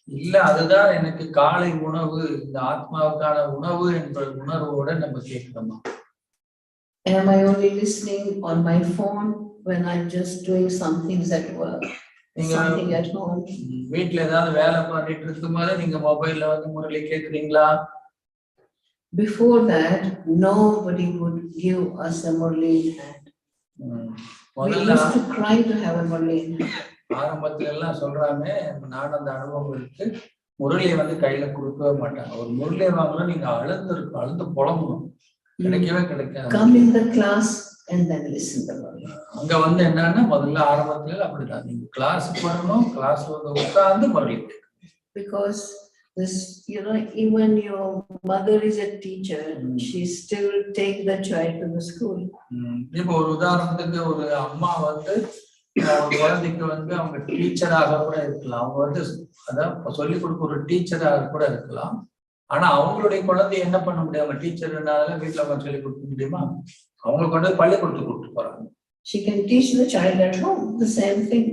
இல்ல அதுதான் எனக்கு காலை உணவு, இந்த ஆத்மாவுக்கான உணவு என்ற உணர்வோட நம்ம கேட்கிறோமா? Am I only listening on my phone when I'm just doing some things at work, something at home? வீட்ல ஏதாவது வேலை பண்ணிட்டு இருக்கும்போது நீங்க மொபைல்ல வந்து முரளி கேட்குறீங்களா? Before that, nobody would give us a murli in hand. We used to cry to have a murli in hand. ஆரம்பத்துல எல்லாம் சொல்றாங்க, நான் அந்த அனுபவம் இருக்கு, முரளியை வந்து கையில கொடுக்கவே மாட்டாங்க. ஒரு முரளியை வாங்கலாம், நீங்க அழுந்து புலம்பணும், கிடைக்கவே கிடைக்காது. Come in the class and then listen the murli. அங்க வந்து என்னன்னா, முதல்ல ஆரம்பத்துல அப்படிதான், நீங்க கிளாஸுக்கு வரணும், கிளாஸ்ல வந்து உட்கார்ந்து Murali. Because this, even your mother is a teacher, she still take the child to the school. இப்போ ஒரு உதாரணத்துக்கு ஒரு அம்மா வந்து குழந்தைக்கு வந்து அவங்க டீச்சராக கூட இருக்கலாம், அவங்க வந்து அதான் சொல்லிக் கொடுக்க ஒரு டீச்சராக கூட இருக்கலாம். ஆனா அவங்களுடைய குழந்தைய என்ன பண்ண முடியாம, டீச்சர்னால வீட்டுல உட்காந்து சொல்லிக் கொடுக்க முடியுமா? அவங்க கொண்டு பள்ளிக்கூடத்துக்கு கூப்பிட்டு போறாங்க. She can teach the child at home, the same thing.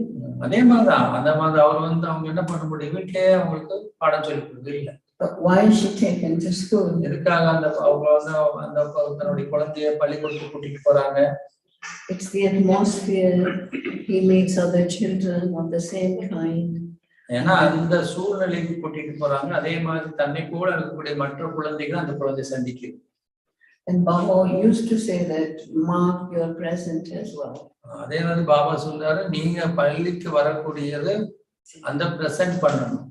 அதே மாதிரிதான் அந்த மாதிரி அவர் வந்து அவங்க என்ன பண்ண முடியும், வீட்டிலேயே அவங்களுக்கு பாடம் சொல்லி கொடுக்குறது இல்லை. But why is she taken to school? எதுக்காக அவங்க வந்து அந்த தன்னுடைய குழந்தைய பள்ளிக்கூடத்துக்கு கூட்டிட்டு போறாங்க? It's the atmosphere. He meets other children of the same kind. ஏன்னா அந்த சூழ்நிலைக்கு கூட்டிட்டு போறாங்க. அதே மாதிரி தன்னை கூட இருக்கக்கூடிய மற்ற குழந்தைகள் அந்த குழந்தை சந்திக்குது. And Baba used to say that mark your present as well. அதே மாதிரி பாபா சொல்றாரு, நீங்க பள்ளிக்கு வரக்கூடியது அந்த present பண்ணணும்.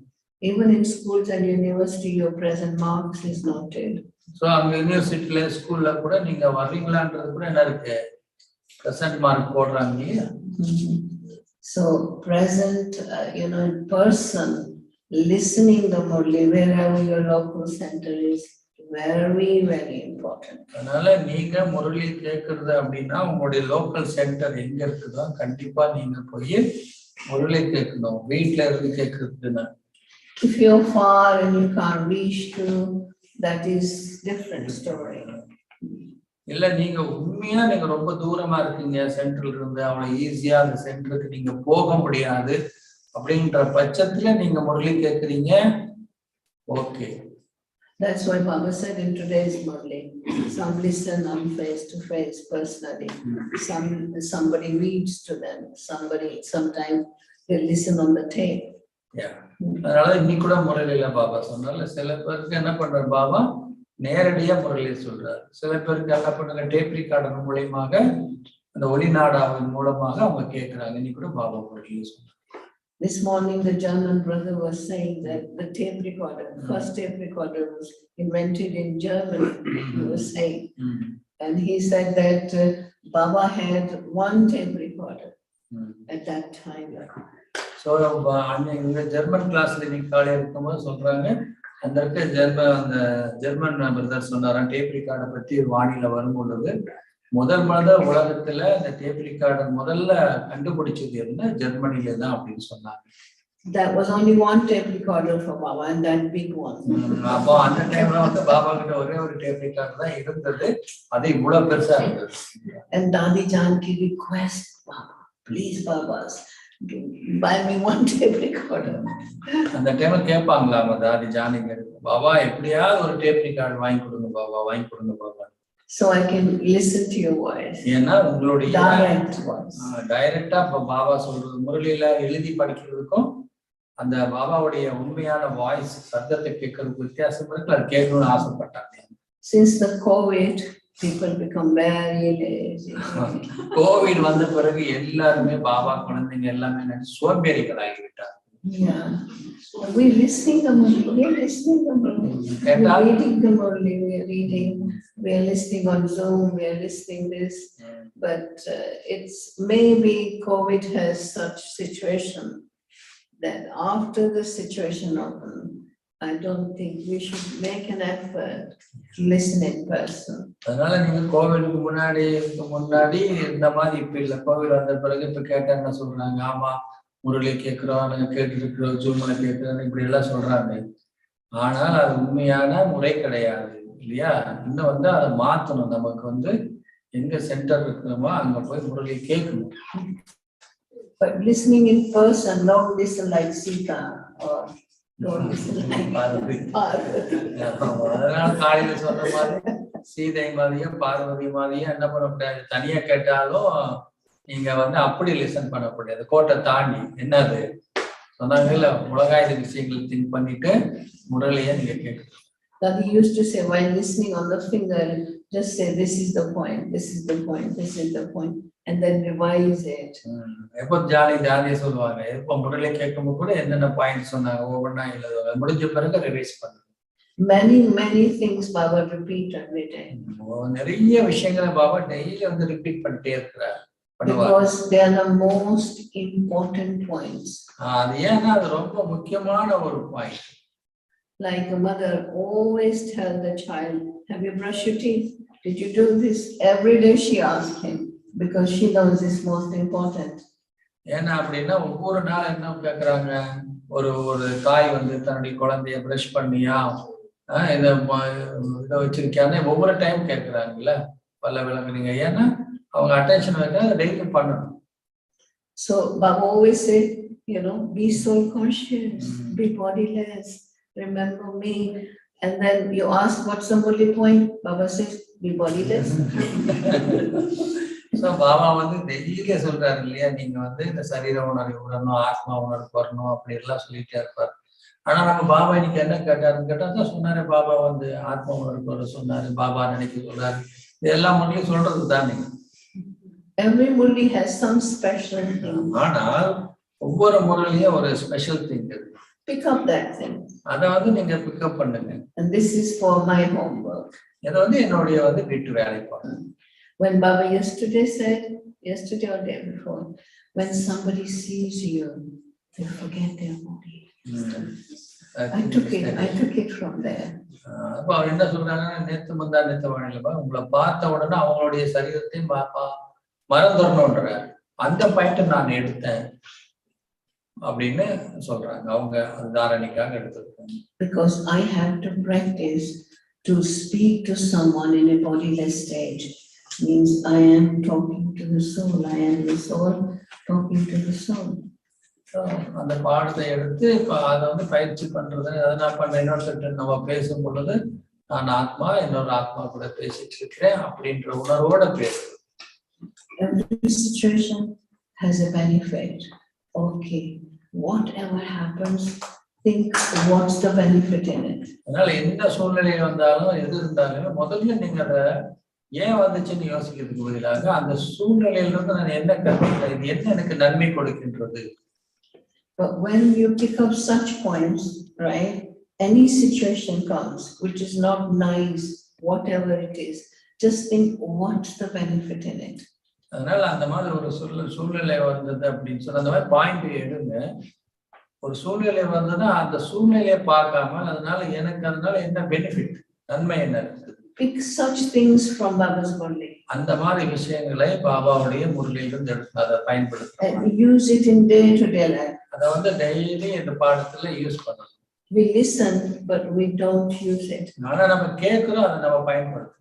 Even in schools and university, your present marks is noted. So அங்க யூனிவர்சிட்டில ஸ்கூல்ல கூட நீங்க வர்றீங்களான்றது கூட என்ன இருக்கு, present mark போடுறாங்க இல்லையா? So present, in person, listening the Murli, wherever your local center is, very, very important. அதனால நீங்க முரளி கேட்கறது அப்படின்னா உங்களுடைய லோக்கல் சென்டர் எங்க இருக்குதோ கண்டிப்பா நீங்க போய் முரளி கேட்கணும், வீட்டுல இருந்து கேட்கறதுன்னா. If you're far and you can't reach to, that is different story. இல்ல நீங்க உண்மையா நீங்க ரொம்ப தூரமா இருக்கீங்க சென்டர்ல இருந்து, அவ்வளவு ஈஸியா அந்த சென்டருக்கு நீங்க போக முடியாது அப்படின்ற பட்சத்துல நீங்க முரளி கேட்கறீங்க, okay. That's why Baba said in today's Murli, some listen on face to face personally, somebody reads to them, sometimes they listen on the tape. அதனால இன்னைக்கு கூட முரளியில பாபா சொன்னால சில பேருக்கு என்ன பண்றாரு பாபா நேரடியா முரளியை சொல்றாரு, சில பேருக்கு என்ன பண்றாங்க டேப் ரெக்கார்டர் மூலமாக அந்த ஒலி நாடாவின் மூலமாக அவங்க கேட்கிறாங்க. இன்னைக்கு கூட பாபா முரளியை சொல்றாரு. This morning the German brother was saying that the tape recorder, first tape recorder was invented in Germany, he was saying. And he said that Baba had one tape recorder at that time. So அன்னைக்கு German கிளாஸ்ல இன்னைக்கு காலையில இருக்கும்போது சொல்றாங்க, அந்த German brother சொன்னாராம் tape ரெக்கார்டை பத்தி வானிலை வரும் பொழுது முதல் உலகத்துல இந்த டேப் ரெக்கார்டர் முதல்ல கண்டுபிடிச்சது என்ன ஜெர்மனில தான் அப்படின்னு சொன்னாங்க. That was only one tape recorder for Baba and that big one. அப்போ அந்த டைம்ல பாபா கிட்ட ஒரே ஒரு டேப் ரெக்கார்டர் தான் இருந்தது, அது இவ்வளவு பெருசா இருந்தது. And Dadi Janki request Baba, please Babas, buy me one tape recorder. அந்த டைம்ல கேட்பாங்களாம் தாதி ஜானிங்க, பாபா எப்படியாவது ஒரு டேப் ரெக்கார்டர் வாங்கி கொடுங்க பாபா, வாங்கி கொடுங்க Baba. So I can listen to your voice. ஏன்னா உங்களுடைய direct voice. டைரக்டா பாபா சொல்றது முரளியில எழுதி படிக்கிறதுக்கும் அந்த பாபாவுடைய உண்மையான வாய்ஸ் சத்தத்தை கேட்கறதுக்கு வித்தியாசம் இருக்கு. அது கேட்கணும்னு ஆசைப்பட்டாங்க. Since the COVID, people become very lazy. Covid வந்த பிறகு எல்லாருமே பாபா குழந்தைங்க எல்லாமே சோம்பேறிகள் ஆகிவிட்டாங்க. Yeah, we're listening the Murli, we're listening the Murli, we're reading the Murli, we're reading, we're listening on Zoom, we're listening this, but it's maybe COVID has such situation that after the situation open, I don't think we should make an effort to listen in person. அதனால நீங்க கோவிலுக்கு முன்னாடி இந்த மாதிரி இப்ப இல்ல, கோவில் வந்த பிறகு இப்ப கேட்டா என்ன சொல்றாங்க, ஆமா முரளி கேட்கிறோம், நாங்க கேட்டு இருக்கிறோம், ஜூம்ல கேட்கிறோம், இப்படி எல்லாம் சொல்றாங்க. ஆனால் அது உண்மையான முறை கிடையாது இல்லையா? இன்னும் அதை மாத்தணும். நமக்கு எங்க சென்டர் இருக்கிறோமோ அங்க போய் முரளி கேட்கணும். But listening in person, don't listen like Sita or don't listen like Parvati. அதனால காலையில சொன்ன மாதிரி சீதை மாதிரியும் பார்வதி மாதிரியும் என்ன பண்ண முடியாது, தனியா கேட்டாலும் நீங்க அப்படி லிசன் பண்ணக்கூடாது. கோட்டை தாண்டி என்னது சொன்னாங்கல்ல, உலகாயுத விஷயங்களை திங்க் பண்ணிட்டு முரளியை நீங்க கேட்கணும். That he used to say while listening on the finger, just say this is the point, this is the point, this is the point, and then revise it. எப்போ ஜாலியா சொல்லுவாங்க, எப்போ முரளி கேட்கும்போது கூட என்னென்ன பாயிண்ட் சொன்னாங்க ஒவ்வொன்றா எழுதுவாங்க, முடிஞ்ச பிறகு ரிவைஸ் பண்ணுங்க. Many things Baba repeat every day. நிறைய விஷயங்களை பாபா டெய்லி ரிப்பீட் பண்ணிட்டே இருக்கிறார். Because they are the most important points. அது ஏன்னா அது ரொம்ப முக்கியமான ஒரு point. Like a mother always tell the child, have you brushed your teeth? Did you do this? Every day she asks him because she knows it's most important. ஏன்னா அப்படின்னா ஒவ்வொரு நாள் என்ன கேட்கறாங்க, ஒரு தாய் தன்னுடைய குழந்தைய பிரஷ் பண்ணியா, இதை வச்சிருக்கியான்னு ஒவ்வொரு டைம் கேட்கறாங்கல்ல, பல்ல விளங்குறீங்க. ஏன்னா அவங்க அட்டென்ஷன் வைக்க டெய்லி பண்ணணும். So Baba always say, be soul conscious, be bodiless, remember me. And then you ask what's the Murli point? Baba says, be bodiless. So Baba டெய்லியே சொல்றாரு இல்லையா, நீங்க இந்த சரீர உணர்வு வரணும், ஆத்மா உணர்வு வரணும், அப்படி எல்லாம் சொல்லிட்டே இருப்பாரு. ஆனா நம்ம பாபா இன்னைக்கு என்ன கேட்டாருன்னு கேட்டா தான் சொன்னாரு, பாபா ஆத்மா உணர்வு சொன்னாரு, பாபா நினைக்க சொல்றாரு, இதெல்லாம் முரளி சொல்றது தானே. Every Murli has some special thing. ஆனால் ஒவ்வொரு முறையிலயும் ஒரு ஸ்பெஷல் திங் இருக்கு. Pick up that thing. அதை வந்து நீங்க பிக்கப் பண்ணுங்க. And this is for my homework. இதை வந்து என்னுடைய வந்து வீட்டு வேலை பண்ணுங்க. When Baba yesterday or day before, when somebody sees you, they forget their body. I took it from there. அப்ப அவர் என்ன சொல்றாங்கன்னா, நேத்து வானிலைப்பா உங்களை பார்த்த உடனே அவங்களுடைய சரீரத்தையும் மறந்துடணும்ன்ற அந்த பாயிண்ட் நான் எடுத்தேன் அப்படின்னு சொல்றாங்க. அவங்க தாரணிக்காக எடுத்திருக்காங்க. Because I have to practice to speak to someone in a bodiless stage. Means I am talking to the soul. I am the soul talking to the soul. அந்த பாடத்தை எடுத்து இப்ப அதை வந்து பயிற்சி பண்றது. அதனால பண்ண இன்னொரு நம்ம பேசும் பொழுது நான் ஆத்மா இன்னொரு ஆத்மா கூட பேசிட்டு இருக்கிறேன் அப்படின்ற உணர்வோட பேசுறேன். Every situation has a benefit. Okay, whatever happens, think what's the benefit in it. அதனால எந்த சூழ்நிலை வந்தாலும் எது இருந்தாலும் முதல்ல நீங்க அதை ஏன் வந்துச்சுன்னு யோசிக்கிறதுக்கு பதிலாக அந்த சூழ்நிலையிலிருந்து நான் என்ன கற்றுக்கிறேன், இது என்ன எனக்கு நன்மை கொடுக்கின்றது. But when you pick up such points, right, any situation comes which is not nice, whatever it is, just think what's the benefit in it. அதனால அந்த மாதிரி ஒரு சூழ்நிலை வந்தது அப்படின்னு சொல்லி அந்த மாதிரி பாயிண்ட் எடுங்க. ஒரு சூழ்நிலை வந்ததுன்னா அந்த சூழ்நிலையை பார்க்காம அதனால என்ன பெனிஃபிட், நன்மை என்ன இருக்குது. Pick such things from Baba's Murli. அந்த மாதிரி விஷயங்களை பாபாவுடைய முரளியிலிருந்து எடுத்து அதை பயன்படுத்தணும். And use it in day-to-day life. அதை வந்து டெய்லி இந்த பாடத்துல யூஸ் பண்ணணும். We listen, but we don't use it. ஆனா நம்ம கேட்கிறோம், அதை நம்ம பயன்படுத்தணும்.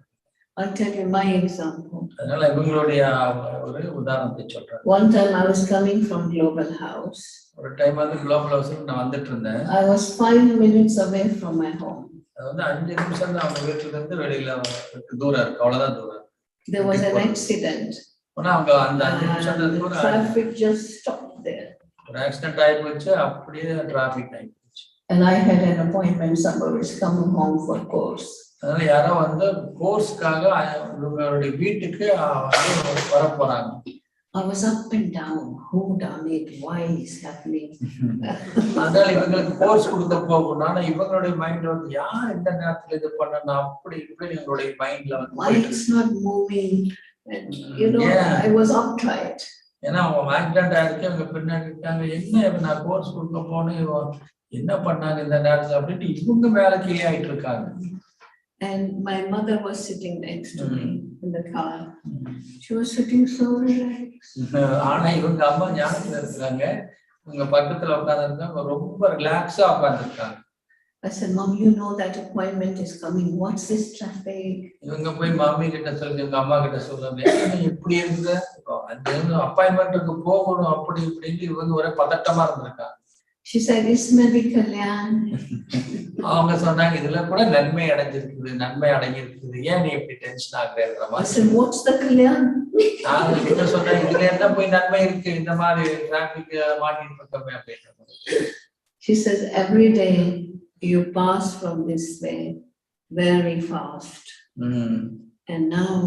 I'll tell you my example. அதனால இவங்களுடைய ஒரு உதாரணத்தை சொல்றேன். One time I was coming from Global House. ஒரு டைம் வந்து குளோபல் ஹவுஸ்ல நான் வந்துட்டு இருந்தேன். I was 5 minutes away from my home. அது வந்து 5 நிமிஷம் தான் அவங்க வீட்டுல இருந்து வெளியில தூரம் இருக்கு, அவ்வளவுதான் தூரம். There was an accident. ஆனா அவங்க அந்த 5 நிமிஷம் தூரம் traffic just stopped there. ஒரு ஆக்சிடென்ட் ஆகி போச்சு, அப்படியே டிராபிக் ஆகி போச்சு. And I had an appointment, somebody was coming home for course. அதனால யாரோ வந்து கோர்ஸ்க்காக இவங்களுடைய வீட்டுக்கு வர போறாங்க. I was up and down, who done it, why is happening. அதனால இவங்களுக்கு கோர்ஸ் கொடுக்க போகணும். ஆனா இவங்களுடைய மைண்ட் வந்து யார் இந்த நேரத்துல இது பண்ணணும் அப்படி இப்படி எங்களுடைய மைண்ட்ல வந்து why it's not moving, and you know, I was uptight. ஏன்னா அவங்க ஆக்சிடென்ட் ஆயிருக்கு, அவங்க பின்னாடி இருக்காங்க, என்ன நான் கோர்ஸ் கொடுக்க போனேன், என்ன பண்ணாங்க இந்த நேரத்துல அப்படின்ட்டு இவங்க மேல கீழே ஆயிட்டு இருக்காங்க. And my mother was sitting next to me in the car. She was sitting so relaxed. ஆனா இவங்க அம்மா ஞானத்துல இருக்காங்க, இவங்க பக்கத்துல உட்கார்ந்துருக்காங்க, ரொம்ப ரிலாக்ஸா உட்கார்ந்துருக்காங்க. I said, Mom, you know that appointment is coming. What's this traffic? இவங்க போய் மாமி கிட்ட சொல்லி இவங்க அம்மா கிட்ட சொல்றாங்க, எப்படி இருக்குது அந்த அப்பாயின்மெண்ட்டுக்கு போகணும் அப்படி இப்படின்னு இவங்க ஒரே பதட்டமா இருந்திருக்காங்க. She said, "Isme bhi kalyan." அவங்க சொன்னாங்க, இதுல கூட நன்மை அடைஞ்சிருக்குது, நன்மை அடங்கியிருக்குது, ஏன் நீ இப்படி டென்ஷன் ஆகுறேன்ற மாதிரி. I said, "What's the kalyan?" நான் கிட்ட சொன்னேன், இதுல என்ன போய் நன்மை இருக்கு, இந்த மாதிரி டிராபிக் மாட்டிட்டு இருக்கமே அப்படின்னு. She says, "Every day you pass from this way very fast, and now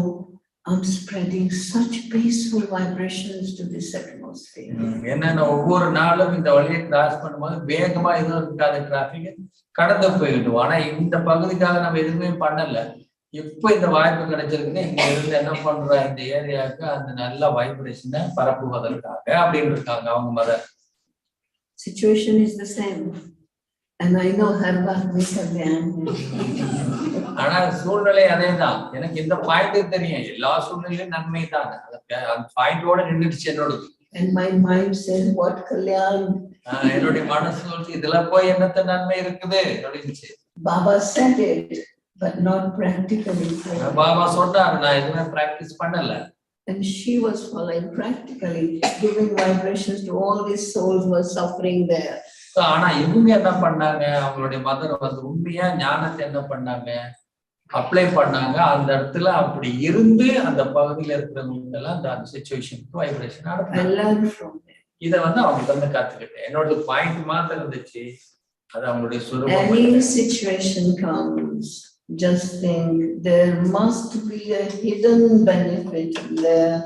I'm spreading such peaceful vibrations to this atmosphere." என்னன்னா ஒவ்வொரு நாளும் இந்த வழியை கிராஸ் பண்ணும்போது வேகமா எதுவும் இருக்காது, டிராபிக் கடந்து போயிடும். ஆனா இந்த பகுதிக்காக நம்ம எதுவுமே பண்ணல, இப்ப இந்த வாய்ப்பு கிடைச்சிருக்கு, இங்க இருந்து என்ன பண்ற இந்த ஏரியாவுக்கு அந்த நல்ல வைப்ரேஷனை பரப்புவதற்காக அப்படின்னு இருக்காங்க அவங்க mother. Situation is the same, and I know her back with kalyan. ஆனா சூழ்நிலை அதேதான். எனக்கு இந்த பாயிண்ட் தெரியும், எல்லா சூழ்நிலையும் நன்மை தான். அந்த பாயிண்டோட நின்றுடுச்சு என்னோடது. And my mind says, "What kalyan?" என்னுடைய மனசு சொல்லிச்சு, இதுல போய் என்னத்த நன்மை இருக்குது அப்படின்னுச்சு. Baba said it, but not practically. Baba சொன்னாரு, நான் எதுவுமே பிராக்டிஸ் பண்ணல. And she was following practically, giving vibrations to all these souls who were suffering there. ஆனா இவங்க என்ன பண்ணாங்க, அவங்களுடைய மதர் வந்து உண்மையா ஞானத்தை என்ன பண்ணாங்க, அப்ளை பண்ணாங்க. அந்த இடத்துல அப்படி இருந்து அந்த பகுதியில இருக்கிறவங்களுக்கு எல்லாம் அந்த சிச்சுவேஷனுக்கு வைப்ரேஷன் இதை வந்து அவங்க வந்து கத்துக்கிட்டேன். என்னோட பாயிண்ட் மாத்திரம் இருந்துச்சு, அது அவங்களுடைய சுரூபம். Any situation comes, just think there must be a hidden benefit there,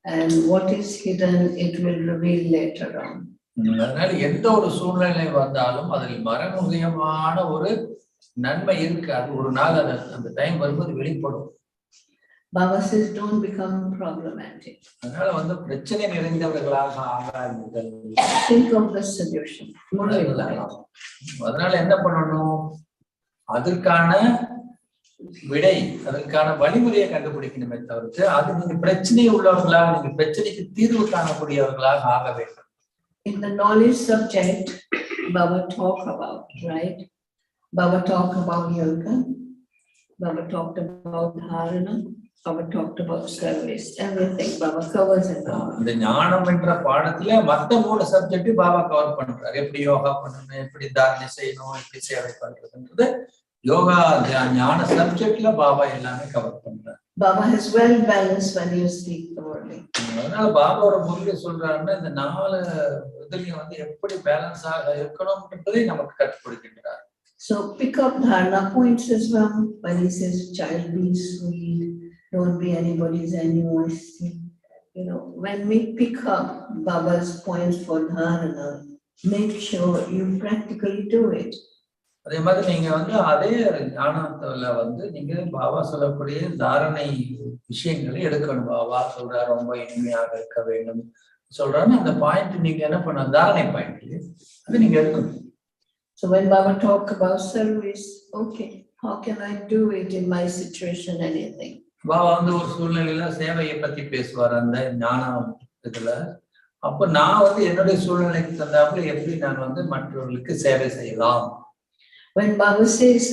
and what is hidden it will reveal later on. அதனால எந்த ஒரு சூழ்நிலை வந்தாலும் அதில் மறைமுகமான ஒரு நன்மை இருக்கு. அது ஒரு நாள் அந்த டைம் வரும்போது வெளிப்படும். Baba says, don't become problematic. அதனால வந்து பிரச்சனை நிறைந்தவர்களாக ஆகாதீர்கள். Think of the solution. அதனால என்ன பண்ணணும்? அதற்கான விடை, அதற்கான வழிமுறையை கண்டுபிடிக்கணுமே தவிர்த்து அது நீங்க பிரச்சனை உள்ளவர்களாக, நீங்க பிரச்சனைக்கு தீர்வு காணக்கூடியவர்களாக ஆக வேண்டும். In the knowledge subject, Baba talked about, right? Baba talked about yoga. Baba talked about dharana. Baba talked about service. Everything Baba covers it all. இந்த ஞானம் என்ற பாடத்துல மத்த 3 சப்ஜெக்ட் பாபா கவர் பண்றாரு. எப்படி யோகா பண்ணணும், எப்படி தாரணை செய்யணும், எப்படி சேவை பண்றதுன்றது யோகா ஞான சப்ஜெக்ட்ல பாபா எல்லாமே கவர் பண்றாரு. Baba has well balanced when you speak the word. அதனால பாபாவோட முறையை சொல்றாருன்னா இந்த 4 இதுலயும் வந்து எப்படி பேலன்ஸாக இருக்கணும்ன்றதை நமக்கு கற்றுக் கொடுக்கின்றார். So pick up dharana points as well. When he says, child, be sweet, don't be anybody's animosity. You know, when we pick up Baba's points for dharana, make sure you practically do it. அதே மாதிரி நீங்க வந்து அதே ஞானத்துல வந்து நீங்க பாபா சொல்லக்கூடிய தாரணை விஷயங்களை எடுக்கணும். பாபா சொல்றாரு ரொம்ப இனிமையாக இருக்க வேண்டும் சொல்றாரு. அந்த பாயிண்ட் நீங்க என்ன பண்ண, தாரணை பாயிண்ட் அது நீங்க எடுக்கணும். So when Baba talk about service, okay, how can I do it in my situation, anything? Baba வந்து ஒரு சூழ்நிலையில சேவையை பத்தி பேசுவார் அந்த ஞானம் இதுல. அப்ப நான் வந்து என்னுடைய சூழ்நிலைக்கு தந்தாப்புல எப்படி நான் வந்து மற்றவர்களுக்கு சேவை செய்யலாம். When Baba says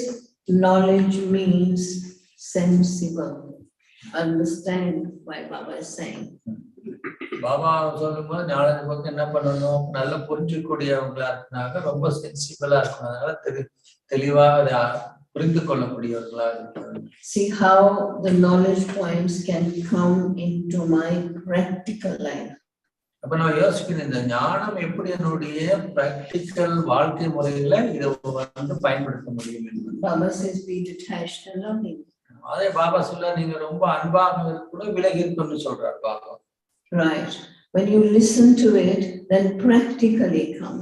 knowledge means sensible, understand why Baba is saying. Baba சொல்லும்போது ஞானத்தை பத்தி என்ன பண்ணணும், நல்லா புரிஞ்சுக்கூடியவங்களா இருந்தாங்க, ரொம்ப சென்சிபிளா இருக்கணும். அதனால தெளிவா அதை புரிந்து கொள்ளக்கூடியவர்களா இருக்கிறாங்க. See how the knowledge points can come into my practical life. அப்ப நான் யோசிக்கிறேன், இந்த ஞானம் எப்படி என்னுடைய பிராக்டிக்கல் வாழ்க்கை முறையில இதை வந்து பயன்படுத்த முடியும் என்று. Baba says be detached and loving. அதே பாபா சொல்ல நீங்க ரொம்ப அன்பாக இருக்கணும், விலகி இருக்கணும்னு சொல்றாரு Baba. Right. When you listen to it, then practically come.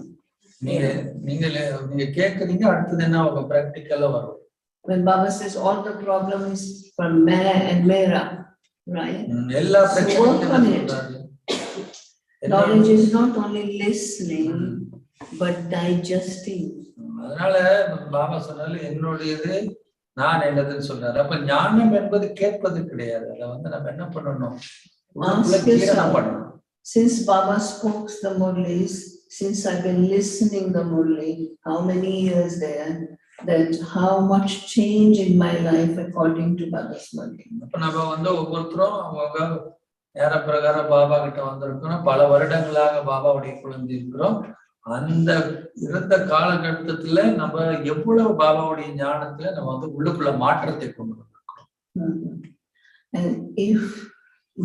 நீங்க கேக்குறீங்க, அடுத்தது என்ன உங்க பிராக்டிக்கலா வரும். When Baba says all the problem is from me and mera, right? எல்லா பிரச்சனையும் knowledge is not only listening but digesting. அதனால பாபா சொன்னாலும் என்னுடையது நான் என்னதுன்னு சொல்றாரு. அப்ப ஞானம் என்பது கேட்பது கிடையாது. அதை வந்து நம்ம என்ன பண்ணணும், since Baba spoke the Murlis, since I've been listening the Murli, how many years there, that how much change in my life according to Baba's Murli. அப்ப நம்ம வந்து ஒவ்வொருத்தரும் அவங்க நேர பிரகாரம் பாபா கிட்ட வந்திருக்கிறோம், பல வருடங்களாக பாபாவுடைய குழந்தை இருக்கிறோம். அந்த இருந்த காலகட்டத்துல நம்ம எவ்வளவு பாபாவுடைய ஞானத்துல நம்ம வந்து உள்ளுக்குள்ள மாற்றத்தை கொண்டு வந்திருக்கிறோம். And if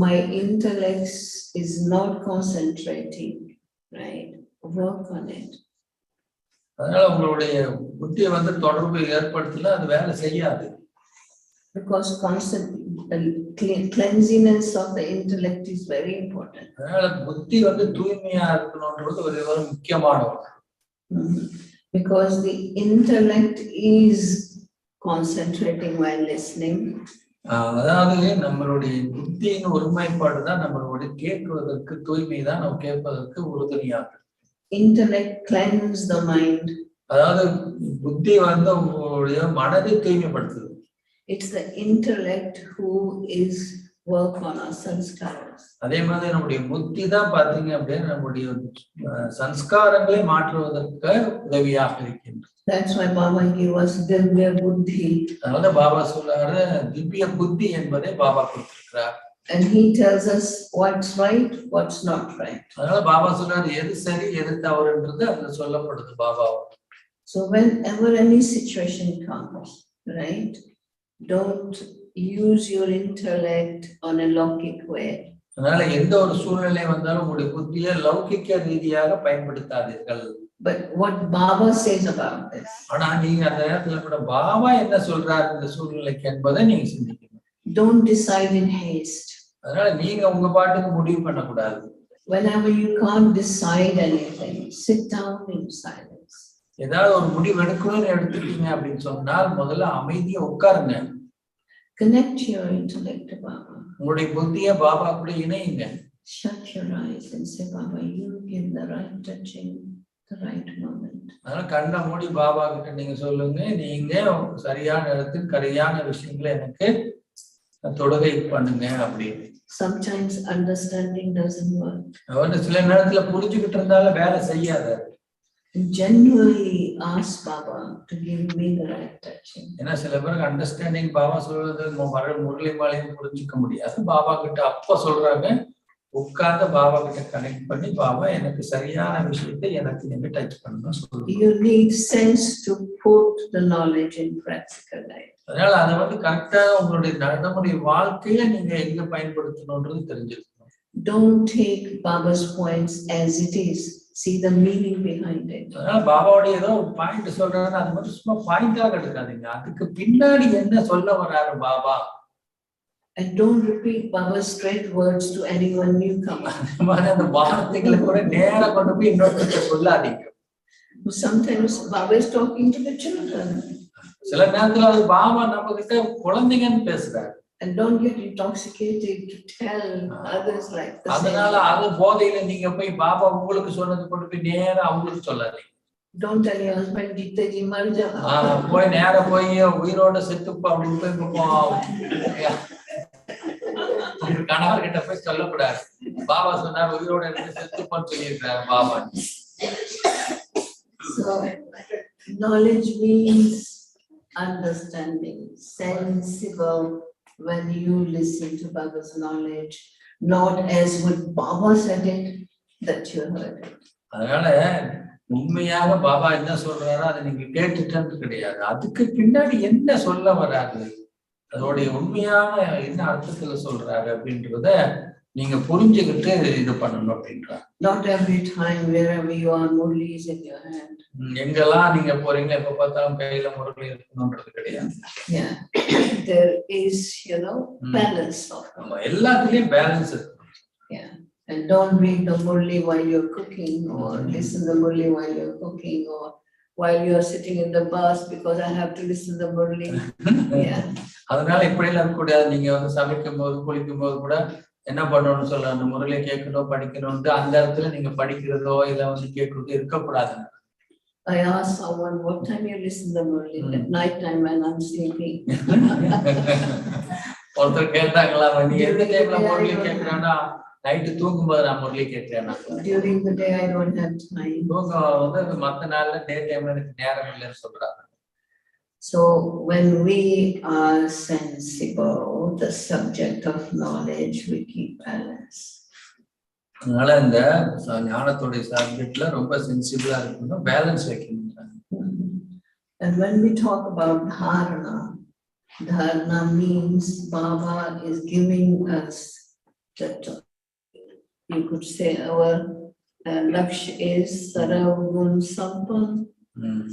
my intellect is not concentrating, right, work on it. அதனால உங்களுடைய புத்தியை வந்து தொடர்பு ஏற்படுத்தல, அது வேலை செய்யாது. Because cleanliness of the intellect is very important. அதனால புத்தி வந்து தூய்மையா இருக்கணும்ன்றது ஒரு முக்கியமான ஒன்று. Because the intellect is concentrating while listening. அதாவது நம்மளுடைய புத்தியின் ஒருமைப்பாடு தான் நம்மளுடைய கேட்பதற்கு தூய்மை தான் நம்ம கேட்பதற்கு உறுதுணையாக. Intellect cleanse the mind. அதாவது புத்தி வந்து உங்களுடைய மனதை தூய்மைப்படுத்துது. It's the intellect who is work on our sanskaras. அதே மாதிரி நம்முடைய புத்தி தான் பாத்தீங்க அப்படின்னா நம்முடைய சன்ஸ்காரங்களை மாற்றுவதற்கு உதவியாக இருக்கின்றது. That's why Baba gave us Divya Buddhi. அதனால பாபா சொல்றாரு திவ்ய புத்தி என்பதை பாபா கொடுத்திருக்கிறார். And he tells us what's right, what's not right. அதனால பாபா சொல்றாரு எது சரி எது தவறுன்றது அதுல சொல்லப்படுது Baba. So whenever any situation comes, right, don't use your intellect on a laukic way. அதனால எந்த ஒரு சூழ்நிலை வந்தாலும் உங்களுடைய புத்தியை லௌகிக்க ரீதியாக பயன்படுத்தாதீர்கள். But what Baba says about this. ஆனா நீங்க அந்த நேரத்துல கூட பாபா என்ன சொல்றாரு இந்த சூழ்நிலைக்கு என்பதை நீங்க சிந்திக்கணும். Don't decide in haste. அதனால நீங்க உங்க பாட்டுக்கு முடிவு பண்ணக்கூடாது. Whenever you can't decide anything, sit down in silence. ஏதாவது ஒரு முடிவு எடுக்கணும்னு எடுத்துட்டீங்க அப்படின்னு சொன்னால் முதல்ல அமைதியா உட்காருங்க. Connect your intellect to Baba. உங்களுடைய புத்தியை பாபா கூட இணையுங்க. Shut your eyes and say, Baba, you give the right touching, the right moment. அதனால கண்ணை மூடி பாபா கிட்ட நீங்க சொல்லுங்க, நீங்க சரியான இடத்துக்கு சரியான விஷயங்களை எனக்கு தொடுகை பண்ணுங்க அப்படின்னு. Sometimes understanding doesn't work. சில நேரத்துல புரிஞ்சுக்கிட்டு இருந்தாலும் வேலை செய்யாது. Genuinely ask Baba to give me the right touching. ஏன்னா சில பேருக்கு அண்டர்ஸ்டாண்டிங் பாபா சொல்றது முரளி மாலையும் புரிஞ்சுக்க முடியாது. பாபா கிட்ட அப்ப சொல்றாங்க, உட்கார்ந்து பாபா கிட்ட கனெக்ட் பண்ணி பாபா எனக்கு சரியான விஷயத்தை எனக்கு நீங்க டச் பண்ணணும் சொல்லுங்க. You need sense to put the knowledge in practical life. அதனால அதை கரெக்டா உங்களுடைய நம்முடைய வாழ்க்கையில நீங்க எங்க பயன்படுத்தணும்ன்றது தெரிஞ்சிருக்கணும். Don't take Baba's points as it is. See the meaning behind it. அதனால பாபாவுடைய ஏதோ ஒரு பாயிண்ட் சொல்றாரு, அது மட்டும் சும்மா பாயிண்டாக எடுக்காதீங்க, அதுக்கு பின்னாடி என்ன சொல்ல வர்றாரு Baba. And don't repeat Baba's straight words to anyone newcomer. அந்த வார்த்தைகளை கூட நேரா கொண்டு போய் இன்னொருத்தருக்கு சொல்லாதீங்க. Sometimes Baba is talking to the children. சில நேரத்துல அது பாபா நம்ம கிட்ட குழந்தைங்கன்னு பேசுறாரு. And don't get intoxicated to tell others like the same. அதனால அது போதையில நீங்க போய் பாபா உங்களுக்கு சொன்னது கொண்டு போய் நேரா அவங்களுக்கு சொல்லாதீங்க. Don't tell your husband ஜித்தஜி மர்ஜா. போய் நேரா போய் உயிரோட செத்துப்பா அப்படின்னு போய் கணவர் கிட்ட போய் சொல்லக்கூடாது. பாபா சொன்னார் உயிரோட இருந்து செத்துப்பான்னு சொல்லியிருக்கிறாரு Baba. So knowledge means understanding, sensible. When you listen to Baba's knowledge, not as what Baba said it, that you heard it. அதனால உண்மையாக பாபா என்ன சொல்றாரோ அதை நீங்க கேட்டுட்டு கிடையாது, அதுக்கு பின்னாடி என்ன சொல்ல வர்றாரு, அதோடைய உண்மையான என்ன அர்த்தத்துல சொல்றாரு அப்படின்றத நீங்க புரிஞ்சுக்கிட்டு இது பண்ணணும் அப்படின்றார். Not every time wherever you are, Murli is in your hand. எங்கெல்லாம் நீங்க போறீங்க எப்ப பார்த்தாலும் கையில முரளி இருக்கணும்ன்றது கிடையாது. Yeah, there is, balance of it. எல்லாத்துலயும் பேலன்ஸ் இருக்கு. Yeah, and don't read the Murli while you're cooking, or listen the Murli while you're cooking, or while you're sitting in the bus because I have to listen the Murli. Yeah. அதனால இப்படி எல்லாம் கூடாது. நீங்க சமைக்கும் போது குளிக்கும் போது கூட என்ன பண்ணணும்னு சொல்ல, அந்த முறையில கேட்கணும் படிக்கணும், அந்த இடத்துல நீங்க படிக்கிறதோ இல்ல கேட்கறதோ இருக்கக்கூடாது. I asked someone, what time you listen to Murli? At night time when I'm sleeping. ஒருத்தர் கேட்டாங்களா, நீ எந்த டைம்ல முரளி கேட்கிறானா, நைட்டு தூங்கும் போது நான் முரளி கேட்கிறேன். During the day I don't have time. தூங்க மத்த நாள்ல டே டைம்ல எனக்கு நேரம் இல்லைன்னு சொல்றாங்க. So when we are sensible, the subject of knowledge, we keep balance. அதனால இந்த ஞானத்துடைய சப்ஜெக்ட்ல ரொம்ப சென்சிபிளா இருக்கணும், பேலன்ஸ் வைக்கணும். And when we talk about dharana means Baba is giving us that, you could say our lakshya is sarvagun sampan.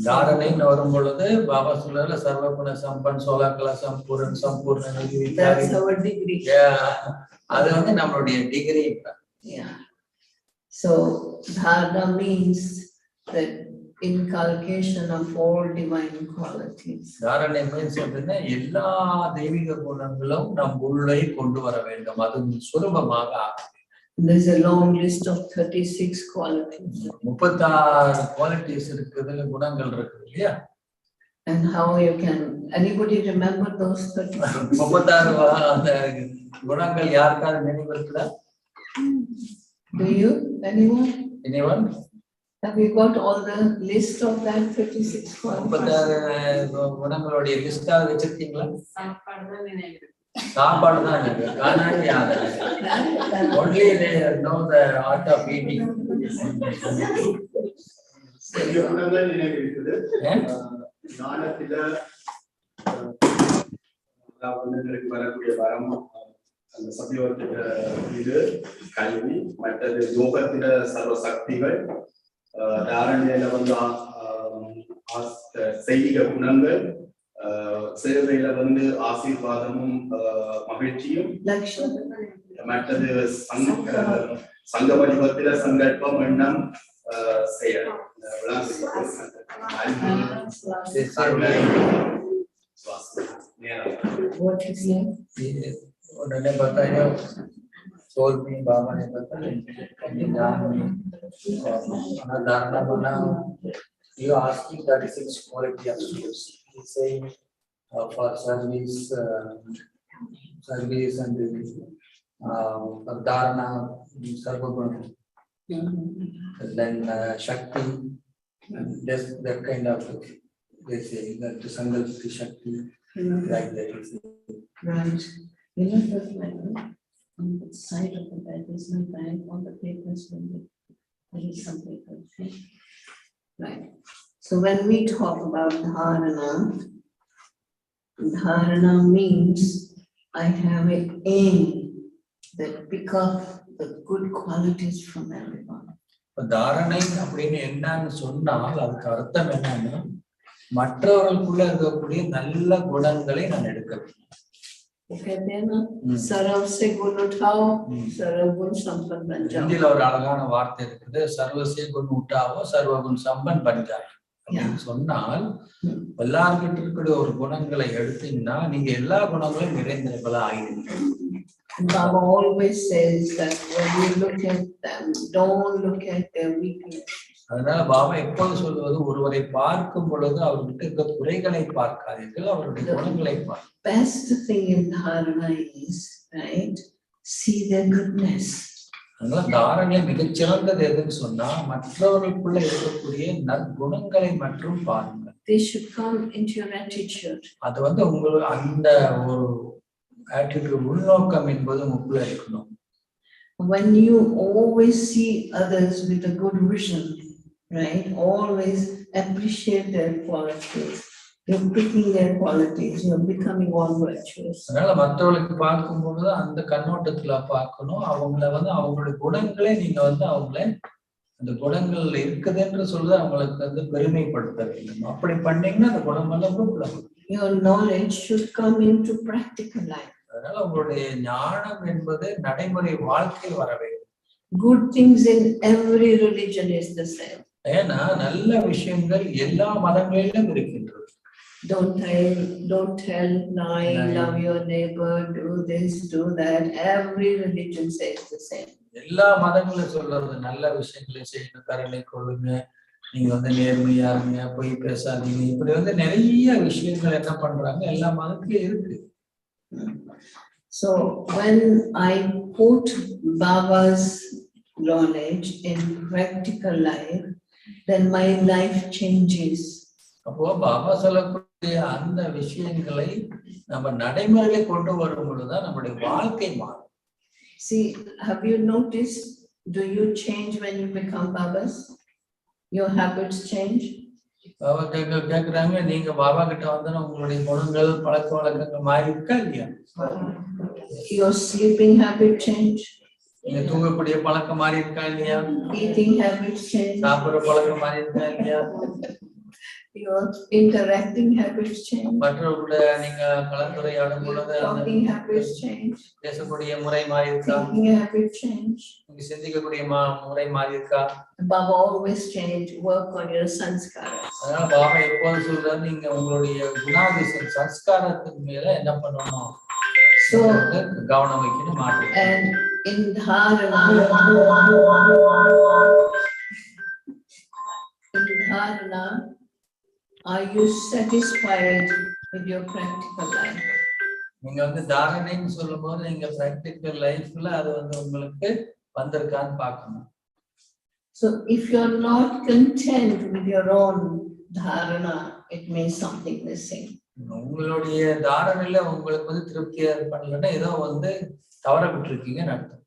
தாரணைன்னு வரும் பொழுது பாபா சொல்றாரு சர்வகுண சம்பன், சோலாக்கலா சம்பூர்ணன், சம்பூர்ண. That's our degree. அது நம்மளுடைய degree. Yeah. So dharana means the inculcation of all divine qualities. தாரணை means எல்லா தெய்வீக குணங்களும் நம் உள்ளே கொண்டு வர வேண்டும், அது சுலபமாக ஆகும். There's a long list of 36 qualities. 36 qualities இருக்குது, குணங்கள் இருக்குது இல்லையா? And how you can, anybody remember those 36? 36 அந்த குணங்கள் யாருக்காவது நினைவு இருக்குதா? Do you? Anyone? Have you got all the list of that 36 qualities? 36 குணங்களுடைய லிஸ்டா வச்சிருக்கீங்களா? சாப்பாடு தான் இருக்கு, காணாடி யாரு? Only they know the art of eating. ஞானத்தில வரக்கூடிய வரம், அந்த சத்தியவத்தில இது கல்வி, மற்றது யோகத்தில சர்வ சக்திகள், தாரணையில செய்திக குணங்கள், சேவையில ஆசீர்வாதமும் மகிழ்ச்சியும், மற்றது சங்க வடிவத்தில சங்கல்பம் எண்ணம் செயல் उन्होंने बताया सोल में बाबा ने बताया ज्ञान में धारणा बना you asking 36 quality of souls. He saying for service and dharana sarvaguna, then shakti, that kind of they say that sangalpi shakti, like that. Right. You know that on the side of the bed is my bag, all the papers when there is some papers. Right. So when we talk about dharana means I have an aim that pick up the good qualities from everyone. தாரணை அப்படின்னு என்னன்னு சொன்னால் அதுக்கு அர்த்தம் என்னன்னா மற்றவர்களுக்குள்ள இருக்கக்கூடிய நல்ல குணங்களை நான் எடுக்க வேண்டும். சர்வ से गुण उठाओ सर्व गुण संपन्न बन जाओ. இந்தியில ஒரு அழகான வார்த்தை இருக்குது, சர்வசே குண் உட்டாவோ சர்வ குண் சம்பன் பன் ஜாய் அப்படின்னு சொன்னால் எல்லார்கிட்ட இருக்கக்கூடிய ஒரு குணங்களை எடுத்தீங்கன்னா நீங்க எல்லா குணங்களையும் நிறைந்திருப்பதா ஆயிடுங்க. Baba always says that when you look at them, don't look at their weakness. அதனால பாபா எப்போது சொல்வது, ஒருவரை பார்க்கும் பொழுது அவர்கிட்ட இருக்க குறைகளை பார்க்காதீர்கள், அவருடைய குணங்களை பார்க்க. Best thing in dharana is, right, see their goodness. அதனால தாரணையை மிகச்சிறந்தது எதுன்னு சொன்னா மற்றவர்களுக்குள்ள இருக்கக்கூடிய நற்குணங்களை மட்டும் பாருங்கள். They should come into your attitude. அது வந்து உங்களுக்கு அந்த ஒரு attitude உள்நோக்கம் என்பது உங்களுக்குள்ள இருக்கணும். When you always see others with a good vision, right, always appreciate their qualities. You're picking their qualities, you're becoming all virtuous. அதனால மற்றவர்களுக்கு பார்க்கும்போது அந்த கண்ணோட்டத்துல பார்க்கணும், அவங்கள வந்து அவங்களுடைய குணங்களை நீங்க வந்து அவங்கள அந்த குணங்கள் இருக்குதுன்னு சொல்றது அவங்களுக்கு வந்து பெருமைப்படுத்த வேண்டும். அப்படி பண்ணீங்கன்னா அந்த குணமெல்லாம் கூப்பிடலாம். Your knowledge should come into practical life. அதனால உங்களுடைய ஞானம் என்பது நடைமுறை வாழ்க்கை வர வேண்டும். Good things in every religion is the same. ஏன்னா நல்ல விஷயங்கள் எல்லா மதங்களிலும் இருக்கின்றது. Don't tell, lie, love your neighbor, do this, do that. Every religion says the same. எல்லா மதங்களும் சொல்றது நல்ல விஷயங்களை செய்யணும், கருணை கொள்ளுங்க, நீங்க வந்து நேர்மையா இருங்க, பொய் பேசாதீங்க, இப்படி வந்து நிறைய விஷயங்கள் என்ன பண்றாங்க எல்லா மதத்திலயும் இருக்கு. So when I put Baba's knowledge in practical life, then my life changes. அப்போ பாபா சொல்லக்கூடிய அந்த விஷயங்களை நம்ம நடைமுறையில கொண்டு வரும் பொழுதுதான் நம்முடைய வாழ்க்கை மாறும். See, have you noticed, do you change when you become Babas? Your habits change? Baba கேக்குறாங்க, நீங்க பாபா கிட்ட வந்து உங்களுடைய குணங்கள் பழக்க வழக்கங்கள் மாறி இருக்கா இல்லையா? Your sleeping habit change? நீங்க தூங்கக்கூடிய பழக்கம் மாறி இருக்கா இல்லையா? Eating habits change? சாப்பிடுற பழக்கம் மாறி இருக்கா இல்லையா? Your interacting habits change? மற்றவர்களோட நீங்க கலந்துரையாடும் பொழுது Talking habits change? பேசக்கூடிய முறை மாறி இருக்கா? Thinking habit change? நீங்க சிந்திக்கக்கூடிய முறை மாறி இருக்கா? Baba always change, work on your sanskaras. அதனால பாபா எப்போது சொல்றாரு, நீங்க உங்களுடைய குணாதிசயம் சம்ஸ்காரத்தின் மேல என்ன பண்ணணும், So கவனம் வைக்கணும் மாட்டேன். And in dharana, are you satisfied with your practical life? நீங்க வந்து தாரணைன்னு சொல்லும் போது நீங்க பிராக்டிக்கல் லைஃப்ல அது வந்து உங்களுக்கு வந்திருக்கான்னு பார்க்கணும். So if you're not content with your own dharana, it means something missing. உங்களுடைய தாரணையில உங்களுக்கு வந்து திருப்தியா பண்ணலன்னா ஏதோ வந்து தவற விட்டுருக்கீங்கன்னு அர்த்தம்.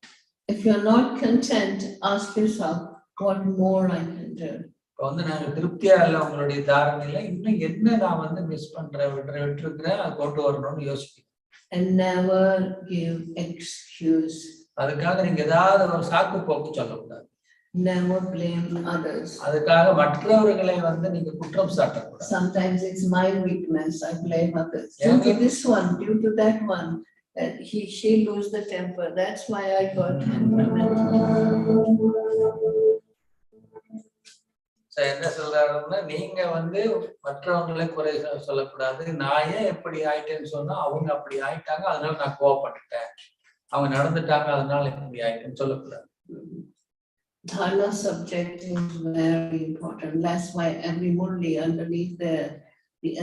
If you're not content, ask yourself, what more I can do? இப்போ வந்து நாங்க திருப்தியா இல்லை உங்களுடைய தாரணையில, இன்னும் என்ன நான் வந்து மிஸ் பண்றேன் விட்டுருக்கிறேன், அதை கொண்டு வரணும்னு யோசிப்பீங்க. And never give excuse. அதுக்காக நீங்க ஏதாவது ஒரு சாக்கு போக்கு சொல்லக்கூடாது. Never blame others. அதுக்காக மற்றவர்களை வந்து நீங்க குற்றம் சாட்டக்கூடாது. Sometimes it's my weakness, I blame others. Due to this one, due to that one, that she lose the temper. That's why I got temperament. என்ன சொல்றாருன்னா, நீங்க வந்து மற்றவங்களை குறை சொல்லக்கூடாது. நான் ஏன் எப்படி ஆயிட்டேன்னு சொன்னா அவங்க அப்படி ஆயிட்டாங்க, அதனால நான் கோவப்பட்டுட்டேன். அவங்க நடந்துட்டாங்க, அதனால இப்படி ஆயிட்டேன்னு சொல்லக்கூடாது. Dharana subject is very important. That's why every murli underneath the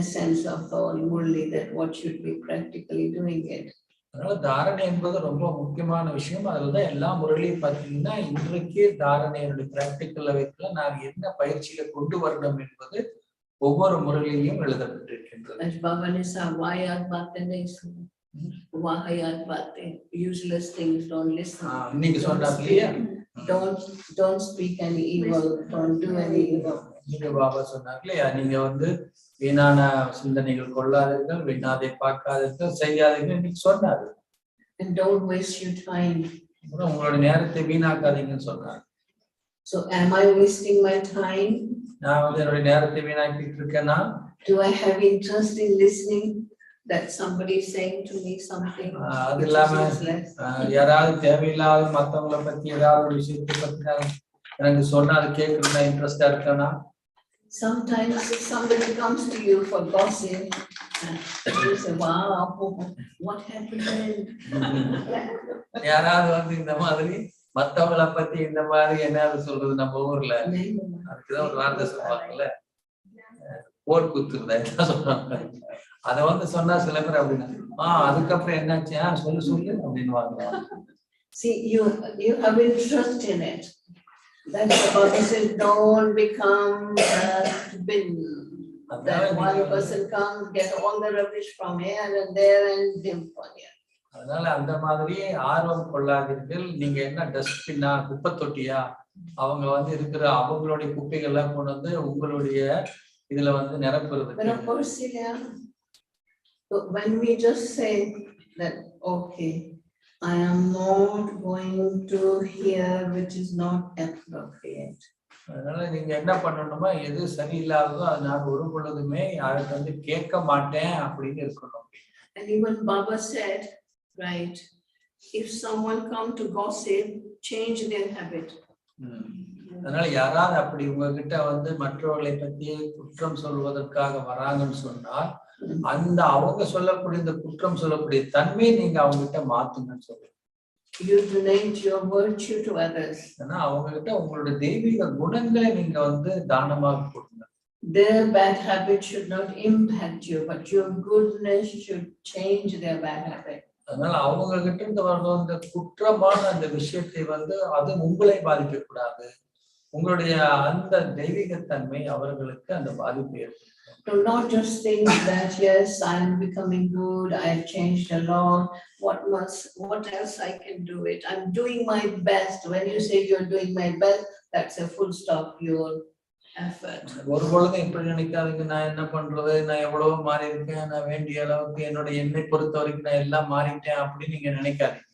essence of the murli, that what should be practically doing it. அதனால தாரணை என்பது ரொம்ப முக்கியமான விஷயம். அதுலதான் எல்லா முறையிலையும் பார்த்தீங்கன்னா, இன்றைக்கு தாரணையினுடைய பிராக்டிக்கல் லெவல்ல நான் என்ன பயிற்சியில கொண்டு வரணும் என்பது ஒவ்வொரு முறையிலையும் எழுதப்பட்டிருக்கின்றது. Useless things, don't listen. நீங்க சொன்னாங்க இல்லையா, don't speak any evil, don't do any evil. நீங்க பாபா சொன்னாங்க இல்லையா, நீங்க வந்து வீணான சிந்தனைகள் கொள்ளாதீர்கள், வீணாதை பார்க்காதீர்கள், செய்யாதீர்கள் சொன்னாரு. And don't waste your time. உங்களோட நேரத்தை வீணாக்காதீங்கன்னு சொன்னாரு. So am I wasting my time? நான் வந்து என்னோட நேரத்தை வீணாக்கிட்டு இருக்கேனா? Do I have interest in listening that somebody is saying to me something? அது இல்லாம யாராவது தேவையில்லாத மத்தவங்களை பத்தி ஏதாவது ஒரு விஷயத்தை பத்தி எனக்கு சொன்னா அது கேட்கறதுல இன்ட்ரெஸ்டா இருக்கேனா? Sometimes if somebody comes to you for gossip, you say, wow, what happened? யாராவது வந்து இந்த மாதிரி மத்தவங்களை பத்தி இந்த மாதிரி என்ன சொல்றது நம்ம ஊர்ல, அதுக்குதான் ஒரு வார்த்தை சொல்லுவாங்கல்ல, போர் குத்துறத சொல்றாங்க. அதை வந்து சொன்னா சில பேர் அப்படின்னா அதுக்கப்புறம் என்னாச்சு, சொல்லு சொல்லு அப்படின்னு வாங்குவாங்க. See, you have interest in it. That's about it. Says, don't become bin. That one person comes, get all the rubbish from here and there and dump on here. அதனால அந்த மாதிரி ஆர்வம் கொள்ளாதீர்கள். நீங்க என்ன டஸ்ட்பின்னா, குப்பை தொட்டியா, அவங்க வந்து இருக்கிற அவங்களுடைய குப்பைகள் எல்லாம் கொண்டு வந்து உங்களுடைய இதுல வந்து நிரப்புறது. But of course, when we just say that, okay, I am not going to hear which is not appropriate. அதனால நீங்க என்ன பண்ணணுமா, எது சரியில்லாததோ அது நான் ஒரு பொழுதுமே யாருக்கு வந்து கேட்க மாட்டேன் அப்படின்னு இருக்கணும். And even Baba said, right, if someone come to gossip, change their habit. அதனால யாராவது அப்படி உங்ககிட்ட வந்து மற்றவர்களை பத்தி குற்றம் சொல்வதற்காக வராங்கன்னு சொன்னால், அந்த அவங்க சொல்லக்கூடிய இந்த குற்றம் சொல்லக்கூடிய தன்மையை நீங்க அவங்க கிட்ட மாத்துங்கன்னு சொல்லுங்க. You donate your virtue to others. ஏன்னா அவங்க கிட்ட உங்களுடைய தெய்வீக குணங்களை நீங்க வந்து தானமாக கொடுங்க. Their bad habit should not impact you, but your goodness should change their bad habit. அதனால அவங்க கிட்ட இருந்து வர அந்த குற்றமான அந்த விஷயத்தை வந்து அது உங்களை பாதிக்க கூடாது. உங்களுடைய அந்த தெய்வீகத்தன்மை அவர்களுக்கு அந்த பாதிப்பு ஏற்படும். Do not just think that yes, I am becoming good, I have changed a lot, what else I can do it, I'm doing my best. When you say you're doing my best, that's a full stop your effort. ஒரு பொழுதும் இப்படி நினைக்காதீங்க, நான் என்ன பண்றது, நான் எவ்வளவோ மாறி இருக்கேன், நான் வேண்டிய அளவுக்கு என்னோட எண்ணெய் பொறுத்த வரைக்கும் நான் எல்லாம் மாறிட்டேன் அப்படின்னு நீங்க நினைக்காதீங்க.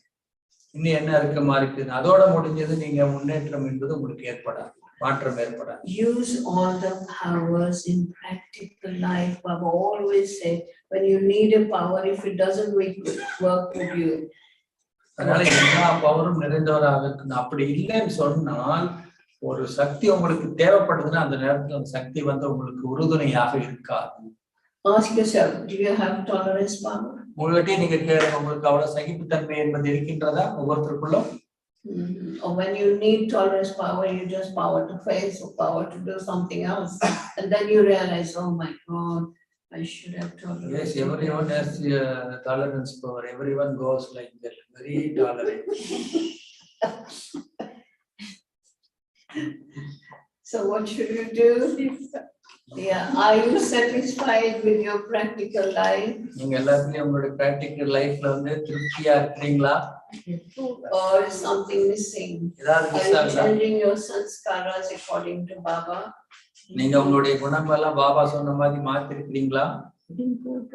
இன்னும் என்ன இருக்கு மாறிட்டு, அதோட முடிஞ்சது நீங்க முன்னேற்றம் என்பது உங்களுக்கு ஏற்படாது, மாற்றம் ஏற்படாது. Use all the powers in practical life. Baba always say, when you need a power, if it doesn't work with you. அதனால எல்லா பவரும் நிறைந்தவராக இருக்கணும். அப்படி இல்லைன்னு சொன்னால், ஒரு சக்தி உங்களுக்கு தேவைப்படுதுன்னா அந்த நேரத்துல அந்த சக்தி வந்து உங்களுக்கு உறுதுணையாக இருக்காது. Ask yourself, do you have tolerance power? உங்கள்கிட்ட நீங்க கேளுங்க, உங்களுக்கு அவ்வளவு சகிப்புத்தன்மை என்பது இருக்கின்றதா ஒவ்வொருத்தருக்குள்ள? Or when you need tolerance power, you just power to face or power to do something else, and then you realize, oh my God, I should have tolerance. Yes, everyone has tolerance power. Everyone goes like that, very tolerant. So what should you do? Yeah, are you satisfied with your practical life? நீங்க எல்லாத்துலயும் உங்களுடைய practical lifeல வந்து திருப்தியா இருக்கீங்களா? Or is something missing? ஏதாவது miss Are you ஆகுதா? changing your sanskaras according to Baba? நீங்க உங்களுடைய குணமெல்லாம் பாபா சொன்ன மாதிரி மாத்தி இருக்கீங்களா?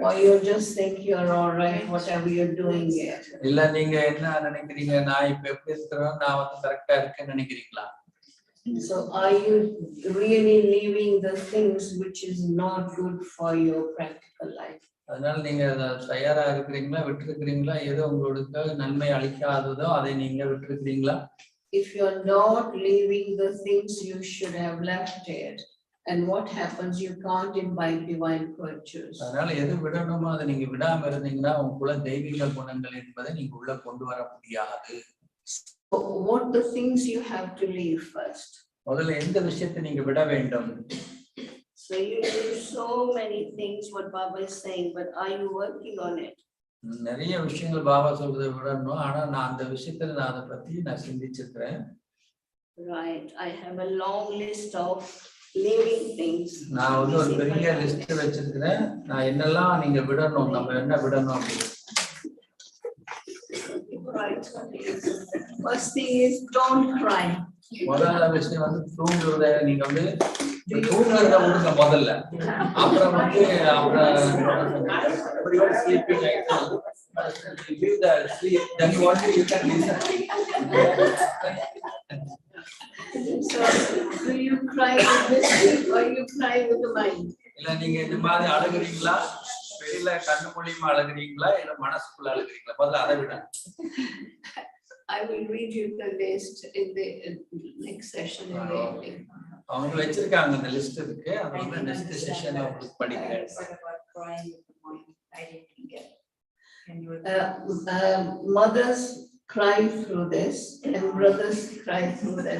Or you just think you're all right, whatever you're doing it? இல்ல நீங்க என்ன நினைக்கிறீங்க, நான் இப்ப எப்படி இருக்கிறேன், நான் வந்து கரெக்டா இருக்கேன்னு நினைக்கிறீங்களா? So are you really leaving the things which is not good for your practical life? அதனால நீங்க தயாரா இருக்கிறீங்களா, விட்டுருக்கிறீங்களா? எது உங்களுக்கு நன்மை அளிக்காததோ அதை நீங்க விட்டுருக்கிறீங்களா? If you're not leaving the things you should have left it, and what happens, you can't imbibe divine virtues. அதனால எது விடணுமோ அதை நீங்க விடாம இருந்தீங்கன்னா உங்களுக்குள்ள தெய்வீக குணங்கள் என்பதை நீங்க உள்ள கொண்டு வர முடியாது. So what the things you have to leave first? முதல்ல எந்த விஷயத்தை நீங்க விட வேண்டும்? So you do so many things what Baba is saying, but are you working on it? நிறைய விஷயங்கள் பாபா சொல்றதை விடணும். ஆனா நான் அந்த விஷயத்துல நான் அதை பத்தி நான் சிந்திச்சிருக்கிறேன். Right, I have a long list of living things. நான் வந்து ஒரு பெரிய லிஸ்ட் வச்சிருக்கிறேன். நான் என்னெல்லாம் நீங்க விடணும், நம்ம என்ன விடணும் அப்படின்னு. Right. First thing is don't cry. முதல்ல விஷயம் வந்து தூங்குறத நீங்க வந்து தூங்குறத விடுங்க முதல்ல. அப்புறம் வந்து everybody sleeping leave the sleep, then only you can listen. So do you cry with the sleep or you cry with the mind? இல்ல நீங்க இந்த மாதிரி அழுகுறீங்களா, வெளியில கண்ணு மூலியமா அழுகுறீங்களா, இல்ல மனசுக்குள்ள அழுகுறீங்களா? முதல்ல அதை விட. I will read you the list in the next session in the evening. அவங்க வச்சிருக்காங்க அந்த லிஸ்ட் இருக்கு. அத வந்து நெக்ஸ்ட் செஷன்ல உங்களுக்கு படிக்கிறேன். Mothers cry through this and brothers cry through that.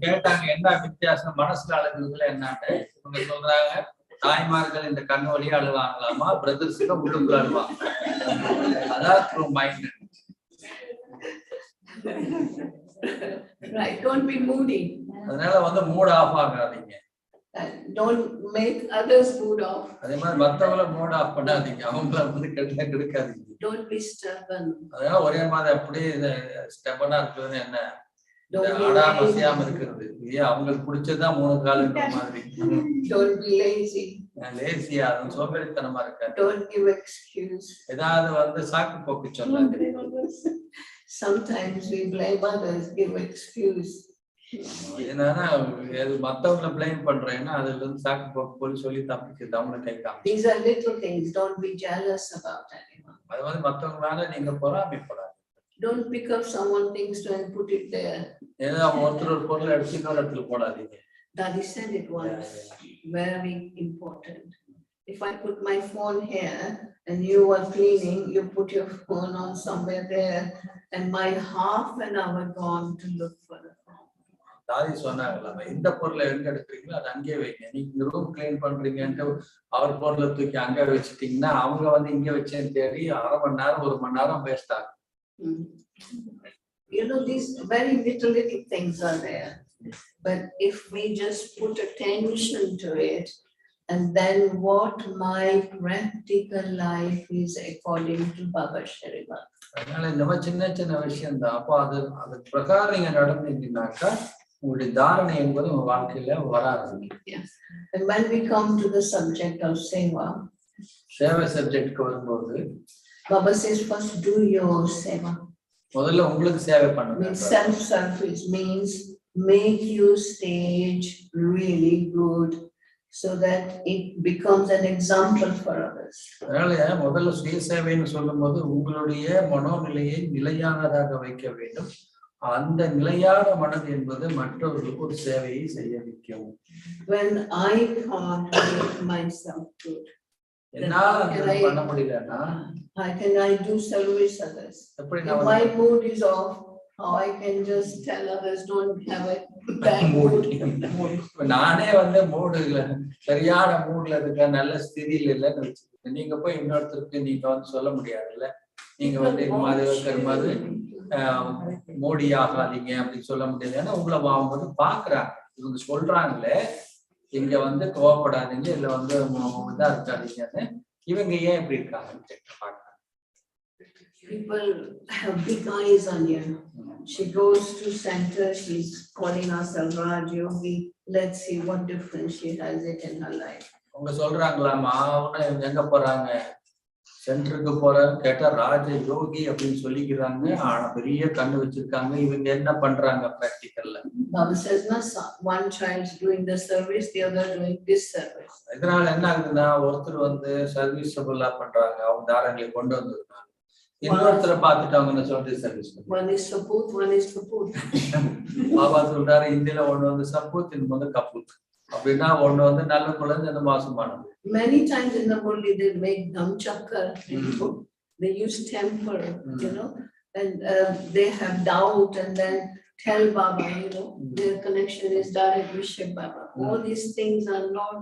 கேட்டாங்க என்ன வித்தியாசம் மனசுல அழுகுறதுல என்னன்னு. இவங்க சொல்றாங்க தாய்மார்கள் இந்த கண் வழியா அழுவாங்களாமா, பிரதர்ஸ் உள்ளுக்குள்ள அழுவாங்க. அதான் through mind. Right, don't be moody. அதனால வந்து மூட் ஆஃப் ஆகாதீங்க. Don't make others mood off. அதே மாதிரி மத்தவங்கள மூட் ஆஃப் பண்ணாதீங்க. அவங்கள வந்து கெடுக்காதீங்க. Don't be stubborn. அதனால ஒரே மாதிரி அப்படியே ஸ்டெபனா இருக்கிறது என்ன, அடாமசியாம இருக்கிறது. ஏன் அவங்களுக்கு பிடிச்சதுதான் 3 காலுன்ற மாதிரி. Don't be lazy. லேசியா, சோம்பேறித்தனமா இருக்க. Don't give excuse. ஏதாவது வந்து சாக்கு போக்கு சொல்லாதீங்க. Sometimes we blame others, give excuse. என்னன்னா மத்தவங்களை பிளேம் பண்றேன்னா அதுல இருந்து சாக்கு போக்கு போய் சொல்லி தப்பிக்கிறது அவங்களை கைக்காம. These are little things. Don't be jealous about anyone. அது வந்து மத்தவங்க மேல நீங்க பொறாமைப்படாதீங்க. Don't pick up someone things and put it there. ஏன்னா ஒருத்தர் ஒரு பொருளை எடுத்து இன்னொரு இடத்துல போடாதீங்க. Daddy said it once. Very important. If I put my phone here and you are cleaning, you put your phone on somewhere there, and my half an hour gone to look for the phone. தாதி சொன்னாங்களாம், எந்த பொருளை எங்க எடுக்கிறீங்களோ அதை அங்கே வைங்க. நீங்க ரூம் கிளீன் பண்றீங்கன்ட்டு அவர் பொருளை தூக்கி அங்க வச்சுட்டீங்கன்னா அவங்க வந்து இங்க வச்சேன்னு தேடி 1/2 மணி நேரம் 1 மணி நேரம் வேஸ்ட் ஆகும். You know, these very little things are there, but if we just put attention to it, and then what my practical life is according to Baba Shriva. அதனால இந்த மாதிரி சின்ன சின்ன விஷயம் தான். அப்போ அது பிரகாரம் நீங்க நடந்தீங்கன்னாக்கா உங்களுடைய தாரணை என்பது உங்க வாழ்க்கையில வராது. And when we come to the subject of seva, சேவை சப்ஜெக்ட்க்கு வரும்போது Baba says first do your seva. முதல்ல உங்களுக்கு சேவை பண்ணுங்க. Self service means make your stage really good so that it becomes an example for others. அதனால முதல்ல சுய சேவைன்னு சொல்லும்போது உங்களுடைய மனோநிலையை நிலையானதாக வைக்க வேண்டும். அந்த நிலையான மனது என்பது மற்றவர்களுக்கு ஒரு சேவையை செய்ய வைக்கும். When I can't make myself good, என்னால பண்ண முடியலன்னா how can I do service others? If my mood is off, how I can just tell others don't have a bad mood. நானே வந்து மூடுல சரியான மூட்ல இருக்க, நல்ல ஸ்திதியில இல்லைன்னு வச்சுக்கோங்க. நீங்க போய் இன்னொருத்தருக்கு நீங்க வந்து சொல்ல முடியாதுல்ல. நீங்க வந்து இது மாதிரி இருக்கிற மாதிரி மோடி ஆகாதீங்க அப்படின்னு சொல்ல முடியாது. ஏன்னா உங்களை அவங்க வந்து பாக்குறாங்க, இவங்க சொல்றாங்களே இங்க வந்து கோவப்படாதீங்க, இல்ல வந்து இதா இருக்காதீங்கன்னு. இவங்க ஏன் இப்படி இருக்காங்கன்னு பாக்குறாங்க. People have big eyes on you. She goes to center, she's calling herself Raj Yogi. Let's see what difference she has it in her life. அவங்க சொல்றாங்களாமா, அவங்க எங்க போறாங்க, சென்டருக்கு போற கேட்டா ராஜ யோகி அப்படின்னு சொல்லிக்கிறாங்க. ஆனா பெரிய கண்ணு வச்சிருக்காங்க. இவங்க என்ன பண்றாங்க பிராக்டிக்கல்ல? Baba says, no, one child is doing the service, the other doing this service. இதனால என்ன ஆகுதுன்னா ஒருத்தர் வந்து சர்வீஸபிளா பண்றாங்க, அவங்க தாரங்களை கொண்டு வந்திருக்காங்க. இன்னொருத்தரை பார்த்துட்டு அவங்க என்ன சொல்றது service. One is saput, one is kaput. Baba சொல்றாரு இந்தியில ஒண்ணு வந்து சப்பூத், இன்னும் வந்து கப்பூத். அப்படின்னா ஒண்ணு வந்து நல்ல குழந்தை, இந்த மாசமானது. Many times in the Murli they make dham chakkar, they use temper, you know, and they have doubt and then tell Baba, you know, their connection is direct with Shiv Baba. All these things are not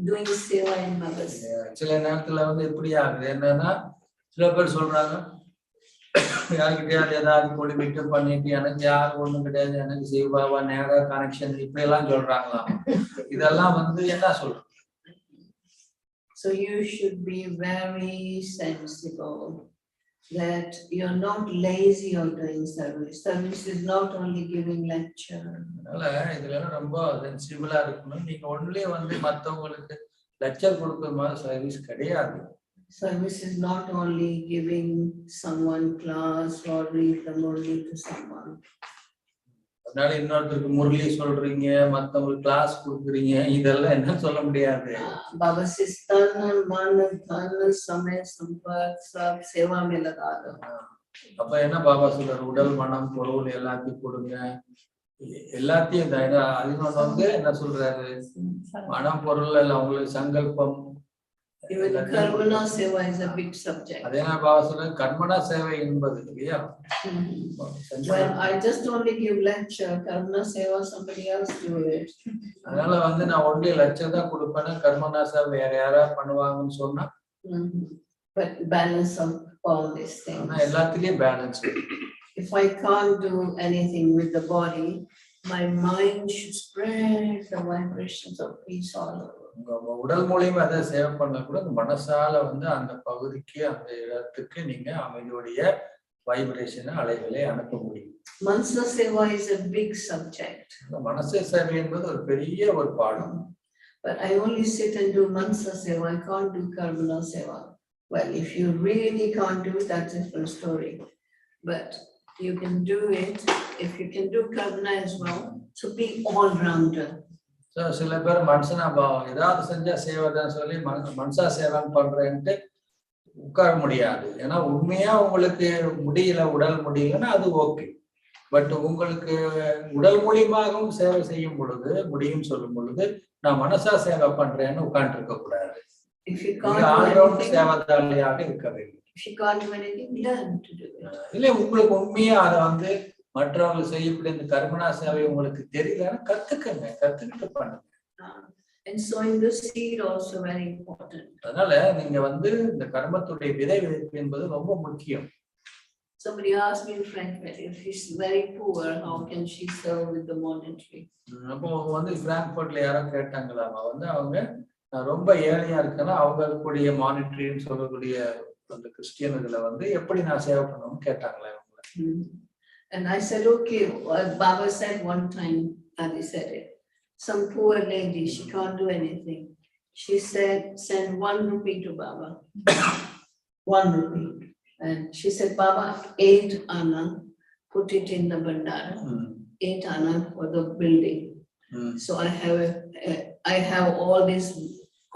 doing seva in Baba's. சில நேரத்துல வந்து எப்படி ஆகுது என்னன்னா, சில பேர் சொல்றாங்க யாருக்கிட்டையாவது ஏதாவது கொடி விட்டு பண்ணிட்டு எனக்கு யாரும் ஒண்ணும் கிடையாது, எனக்கு சிவ பாபா நேரா கனெக்ஷன், இப்படி எல்லாம் சொல்றாங்களாம். இதெல்லாம் வந்து என்ன சொல்றோம்? So you should be very sensible that you're not lazy or doing service. Service is not only giving lecture. அதனால இதுல ரொம்ப சென்சிபிளா இருக்கணும். நீங்க ஒன்லி வந்து மத்தவங்களுக்கு லெக்சர் கொடுக்கிற மாதிரி சர்வீஸ் கிடையாது. Service is not only giving someone class or read the Murli to someone. அதனால இன்னொருத்தருக்கு முரளி சொல்றீங்க, மத்தவங்களுக்கு கிளாஸ் கொடுக்குறீங்க, இதெல்லாம் என்ன சொல்ல முடியாது. Baba says tan man dhan samay sampat sab seva mein laga do. அப்ப என்ன பாபா சொல்றாரு, உடல் மனம் பொருள் எல்லாத்தையும் கொடுங்க, எல்லாத்தையும். அதிகம் வந்து என்ன சொல்றாரு, மனம் பொருள் எல்லாம் உங்களுக்கு சங்கல்பம். Even karmana seva is a big subject. அதே நான் பாபா சொல்றேன் கர்மனா சேவை என்பது இல்லையா. Well, I just only give lecture, karmana seva somebody else do it. அதனால வந்து நான் ஒன்லி லெக்சர் தான் கொடுப்பேன், கர்மனா சேவை வேற யாராவது பண்ணுவாங்கன்னு சொன்னா. But balance of all these things. எல்லாத்துலயும் balance. If I can't do anything with the body, my mind should spread the vibrations of peace all over. உடல் மூலியமா அதை சேவை பண்ண கூட மனசால வந்து அந்த பகுதிக்கு, அந்த இடத்துக்கு நீங்க அமைதியுடைய வைப்ரேஷன் அலைகளை அனுப்ப முடியும். Mansa seva is a big subject. மனசு சேவை என்பது ஒரு பெரிய ஒரு பாடம். But I only sit and do mansa seva. I can't do karmana seva. Well, if you really can't do it, that's a different story. But you can do it if you can do karmana as well. So be all-rounder. சில பேர் மனுஷனா ஏதாவது செஞ்சா சேவைதான் சொல்லி மனுஷா சேவான் பண்றேன்ட்டு உட்கார முடியாது. ஏன்னா உண்மையா உங்களுக்கு முடியல, உடல் முடியலன்னா அது ஓகே. பட் உங்களுக்கு உடல் மூலியமாகவும் சேவை செய்யும் பொழுது, முடியும் சொல்லும் பொழுது, நான் மனசா சேவை பண்றேன்னு உட்கார்ந்து இருக்க கூடாது. சேவைதாளியாக இருக்க வேண்டும். இல்ல உங்களுக்கு உண்மையா அதை வந்து மற்றவங்க செய்யக்கூடிய இந்த கர்மனா சேவை உங்களுக்கு தெரியலன்னா கத்துக்கங்க, கத்துக்கிட்டு பண்ணுங்க. And sowing the seed also very important. அதனால நீங்க வந்து இந்த கர்மத்துடைய விதை விதைப்பு என்பது ரொம்ப முக்கியம். Somebody asked me in Frankfurt, if she's very poor, how can she serve with the monetary? அப்போ வந்து பிராங்க்ஃபர்ட்ல யாரோ கேட்டாங்களாமா, வந்து அவங்க ரொம்ப ஏழையா இருக்கனா அவங்க கூடிய மானிட்டரின்னு சொல்லக்கூடிய அந்த கிறிஸ்டியன் இதுல வந்து எப்படி நான் சேவை பண்ணணும்னு கேட்டாங்களா அவங்க. And I said, okay, Baba said one time, and he said it, some poor lady, she can't do anything. She said, send 1 rupee to Baba. 1 rupee. And she said, Baba, 8 anna, put it in the bandara. 8 anna for the building. So I have all these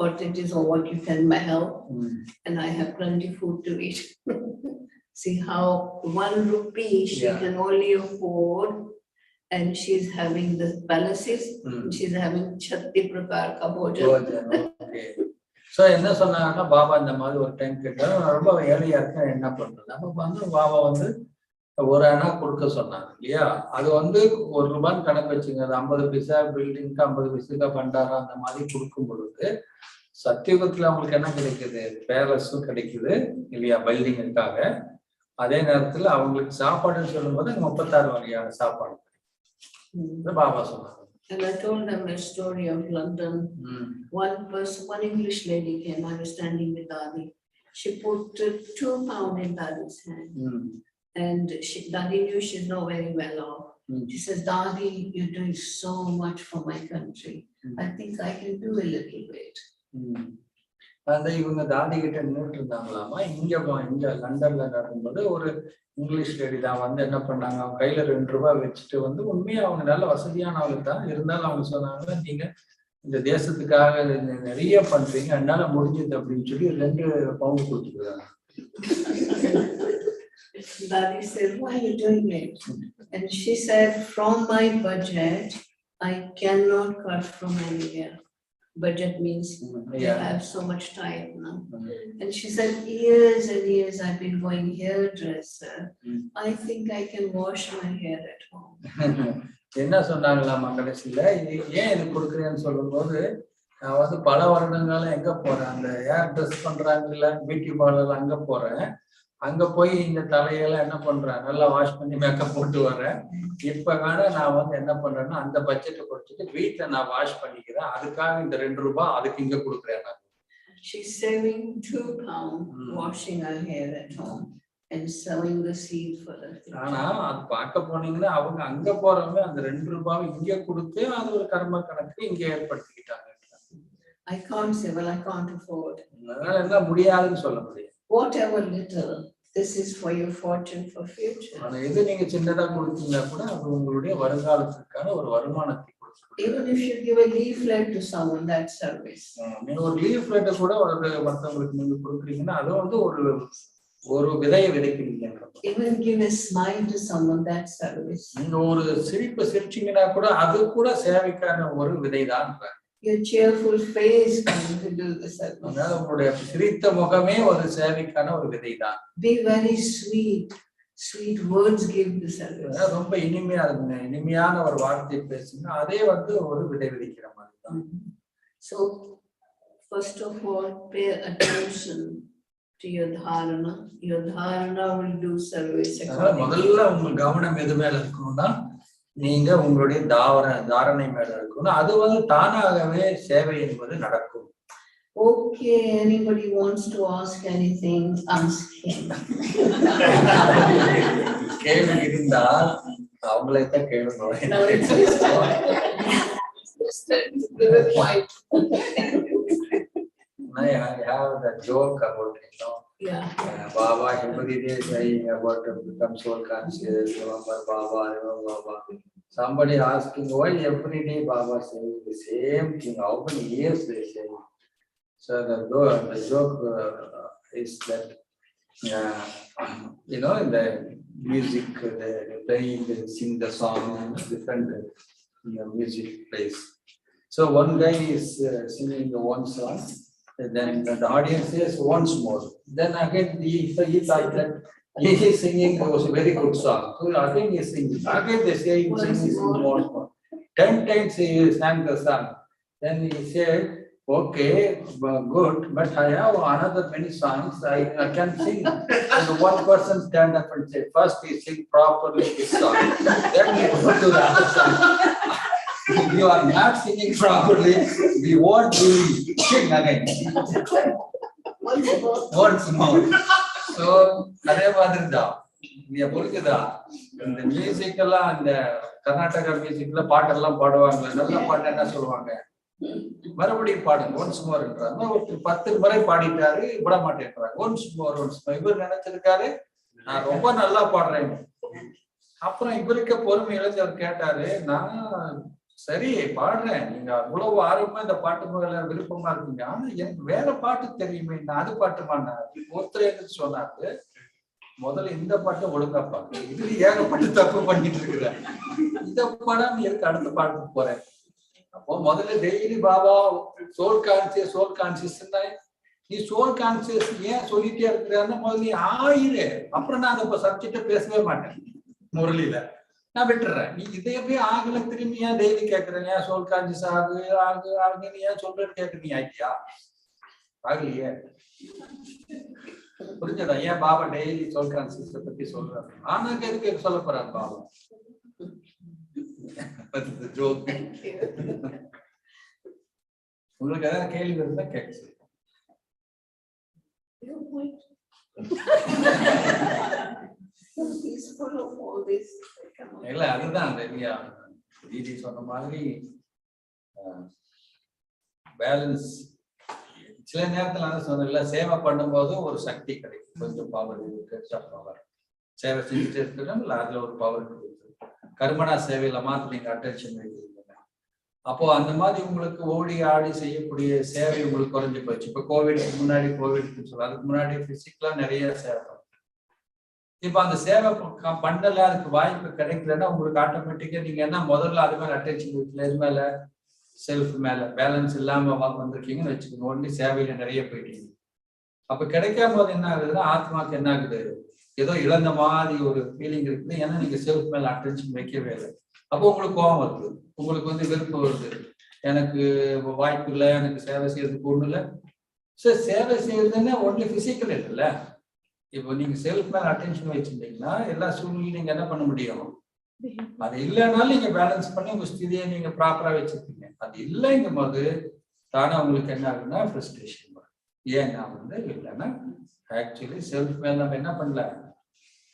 cottages or what you can help, and I have plenty food to eat. See how 1 rupee she can only afford, and she's having the palaces, she's having 36 prakar ka bhojan. Okay. So என்ன சொன்னாங்கன்னா, பாபா இந்த மாதிரி ஒரு time கேட்டாரு, ரொம்ப ஏழையா இருக்கேன் என்ன பண்றது. அப்ப வந்து பாபா வந்து 1 அணா கொடுக்க சொன்னாங்க இல்லையா. அது வந்து 1 ரூபான்னு கணக்கு வச்சுங்க. அது 50 பைசா பில்டிங்க்கு, 50 பைசா பண்டாரா அந்த மாதிரி கொடுக்கும் பொழுது சத்தியுகத்துல அவங்களுக்கு என்ன கிடைக்குது, பேலஸும் கிடைக்குது இல்லையா, பில்டிங்குக்காக. அதே நேரத்துல அவங்களுக்கு சாப்பாடுன்னு சொல்லும் போது 36 வகையான சாப்பாடு பாபா சொன்னாங்க. And I told them a story of London. One English lady came. I was standing with Dadi. She put 2 pounds in Dadi's hand, and Dadi knew she's not very well off. She says, Dadi, you're doing so much for my country. I think I can do a little bit. அந்த இவங்க தாதி கிட்ட நின்றுட்டு இருந்தாங்களாமா. இங்க லண்டன்ல நடக்கும்போது ஒரு English lady தான் வந்து என்ன பண்ணாங்க, அவங்க கையில 2 ரூபாய் வச்சுட்டு வந்து, உண்மையா அவங்க நல்ல வசதியானவங்க தான் இருந்தாலும் அவங்க சொன்னாங்க, நீங்க இந்த தேசத்துக்காக நிறைய பண்றீங்க, என்னால முடிஞ்சது அப்படின்னு சொல்லி 2 பவுண்ட் கொடுத்துருக்காங்க. Daddy said, why are you doing it? And she said, from my budget, I cannot cut from anywhere. Budget means you have so much time now. And she said, years and years I've been going hairdresser. I think I can wash my hair at home. என்ன சொன்னாங்களாமா கடைசியில, ஏன் இது கொடுக்குறேன்னு சொல்லும் போது, நான் வந்து பல வருடங்காலம் எங்க போறேன், அந்த ஹேர் ட்ரெஸ் பண்றாங்கல்ல பியூட்டி பார்லர் அங்க போறேன், அங்க போய் இந்த தலையெல்லாம் என்ன பண்றேன், நல்லா வாஷ் பண்ணி மேக்கப் போட்டு வரேன். இப்ப வேணா நான் வந்து என்ன பண்றேன்னா அந்த பட்ஜெட்டை கொடுத்துட்டு வீட்டுல நான் வாஷ் பண்ணிக்கிறேன், அதுக்காக இந்த 2 ரூபாய் அதுக்கு இங்க கொடுக்குறேன் நான். She's saving 2 pounds washing her hair at home and sowing the seed for the future. ஆனா அது பார்க்க போனீங்கன்னா அவங்க அங்க போறவங்க அந்த 2 ரூபாய் இங்க கொடுத்து அது ஒரு கர்ம கணக்கு இங்க ஏற்படுத்திக்கிட்டாங்க. I can't say, well, I can't afford. அதனால என்ன முடியாதுன்னு சொல்ல முடியாது. Whatever little, this is for your fortune for future. ஆனா எது நீங்க சின்னதா கொடுத்தீங்கன்னா கூட அது உங்களுடைய வருங்காலத்துக்கான ஒரு வருமானத்தை கொடுக்கும். Even if you give a leaflet to someone, that's service. நீங்க ஒரு லீஃப்லெட் கூட மற்றவங்களுக்கு நீங்க கொடுக்குறீங்கன்னா அது வந்து ஒரு விதையை விதைக்கிறீங்க. Even give a smile to someone, that's service. நீங்க ஒரு சிரிப்பு சிரிச்சீங்கன்னா கூட அது கூட சேவைக்கான ஒரு விதைதான். Your cheerful face can do the service. அதனால உங்களுடைய சிரித்த முகமே ஒரு சேவைக்கான ஒரு விதைதான். Be very sweet. Sweet words give the service. ரொம்ப இனிமையா இருக்குங்க, இனிமையான ஒரு வார்த்தை பேசுங்க, அதே வந்து ஒரு விதை விதைக்கிற மாதிரி தான். So first of all, pay attention to your dharana. Your dharana will do service. முதல்ல உங்க கவனம் எது மேல இருக்கணும்னா நீங்க உங்களுடைய தாரணை மேல இருக்கணும், அது வந்து தானாகவே சேவை என்பது நடக்கும். Okay, anybody wants to ask anything, ask him. கேள்வி இருந்தால் அவங்களே தான் கேளுங்க. No, it's just I have that joke about it, you know. Yeah. Baba, every day saying about to become soul conscious, remember Baba, remember Baba. Somebody asking why every day Baba saying the same thing, how many years they say. So the joke is that, you know, in the music, they playing, they sing the song, different music plays. So one guy is singing the one song, and then the audience says once more. Then again he thought that he is singing was a very good song. So again he is singing. Again they say he sings once more. 10 times he sang the song. Then he said, okay, good, but I have another many songs I can sing. And one person stand up and say, first he sing properly his song, then he go to the other song. If you are not singing properly, we won't be sing again. Once more. So, அதே மாதிரி தான் நீங்க புரிஞ்சுதா, இந்த music எல்லாம் இந்த கர்நாடகா மியூசிக்ல பாட்டெல்லாம் பாடுவாங்க, நல்ல பாட்டு என்ன சொல்லுவாங்க, மறுபடியும் பாடுங்க ஒன்ஸ் மோர்ன்றாங்க. ஒரு 10 முறை பாடிட்டாரு, விட மாட்டேன்றாங்க. ஒன்ஸ் மோர் இவர் நினைச்சிருக்காரு நான் ரொம்ப நல்லா பாடுறேன். அப்புறம் இவருக்கு பொறுமை இழந்து அவர் கேட்டாரு, நான் சரி பாடுறேன், நீங்க அவ்வளவு ஆர்வமா இந்த பாட்டு மேல விருப்பமா இருக்கீங்க, ஆனா எனக்கு வேற பாட்டு தெரியுமே, நான் அது பாட்டுமாண்ணா ஒருத்தர் சொன்னாரு, முதல்ல இந்த பாட்டை ஒழுங்கா பாருங்க, இதுல ஏகப்பட்டு தப்பு பண்ணிட்டு இருக்கிற, இந்த பாடம் எதுக்கு அடுத்த பாட்டுக்கு போறேன். அப்போ முதல்ல டெய்லி பாபா சோல் கான்சியஸ் நீ சோல் கான்சியஸ் ஏன் சொல்லிட்டே இருக்கிறான்னு முதல்ல ஆயிரு, அப்புறம் நான் அந்த சப்ஜெக்ட பேசவே மாட்டேன் முரளியில, நான் விட்டுறேன். நீ இதே போய் ஆகல திரும்பி ஏன் டெய்லி கேட்கறேன், ஏன் சோல் கான்சியஸ் ஆகுன்னு ஏன் சொல்றேன்னு கேட்குறீங்க, ஆகியா ஆகலையே, புரிஞ்சதா? ஏன் பாபா டெய்லி சோல் கான்சியஸ் பத்தி சொல்றாரு, ஆனா எதுக்கு சொல்ல போறாரு பாபா? உங்களுக்கு ஏதாவது கேள்வி இருந்தா கேட்க இல்ல, அதுதான் சொன்ன மாதிரி பேலன்ஸ் சில நேரத்துல நான் சொன்னேன்ல, சேவை பண்ணும்போது ஒரு சக்தி கிடைக்கும், கொஞ்சம் பவர் பவர். சேவை செஞ்சுட்டு இருக்கிறோம்ல, அதுல ஒரு பவர் கிடைக்கும். கர்மனா சேவையில மாத்திரம் நீங்க அட்டென்ஷன் வைக்கிறீங்க. அப்போ அந்த மாதிரி உங்களுக்கு ஓடி ஆடி செய்யக்கூடிய சேவை உங்களுக்கு குறைஞ்சு போச்சு. இப்போ கோவிட்க்கு முன்னாடி கோவிட்க்கு சொல்ல, அதுக்கு முன்னாடி பிசிக்கலா நிறைய சேவை. இப்ப அந்த சேவை பண்ணல, அதுக்கு வாய்ப்பு கிடைக்கலன்னா உங்களுக்கு ஆட்டோமேட்டிக்கா நீங்க என்ன முதல்ல அது மேல அட்டென்ஷன் வைக்கல, இது மேல செல்ஃப் மேல பேலன்ஸ் இல்லாம வந்திருக்கீங்கன்னு வச்சுக்கோங்க. ஒன்லி சேவையில நிறைய போயிட்டீங்க. அப்ப கிடைக்காம போது என்ன ஆகுதுன்னா, ஆத்மாக்கு என்ன ஆகுது, ஏதோ இழந்த மாதிரி ஒரு ஃபீலிங் இருக்குது. ஏன்னா நீங்க செல்ஃப் மேல அட்டென்ஷன் வைக்கவே இல்லை. அப்போ உங்களுக்கு கோபம் வருது, உங்களுக்கு வந்து வெறுப்பு வருது, எனக்கு வாய்ப்பு இல்லை, எனக்கு சேவை செய்யறதுக்கு ஒண்ணு இல்லை. சரி, சேவை செய்யறதுன்னா ஒன்லி பிசிக்கல் இல்லைல்ல. இப்போ நீங்க செல்ஃப் மேல அட்டென்ஷன் வச்சிருந்தீங்கன்னா எல்லா சூழ்நிலையும் நீங்க என்ன பண்ண முடியும். அது இல்லைனாலும் நீங்க பேலன்ஸ் பண்ணி உங்க ஸ்திதியை நீங்க ப்ராப்பரா வச்சிருக்கீங்க. அது இல்லைங்கும் போது தானே உங்களுக்கு என்ன ஆகுதுன்னா ஃப்ரஸ்ட்ரேஷன் வரும். ஏன்னா வந்து இல்லைன்னா ஆக்சுவலி செல்ஃப் மேல நம்ம என்ன பண்ணல,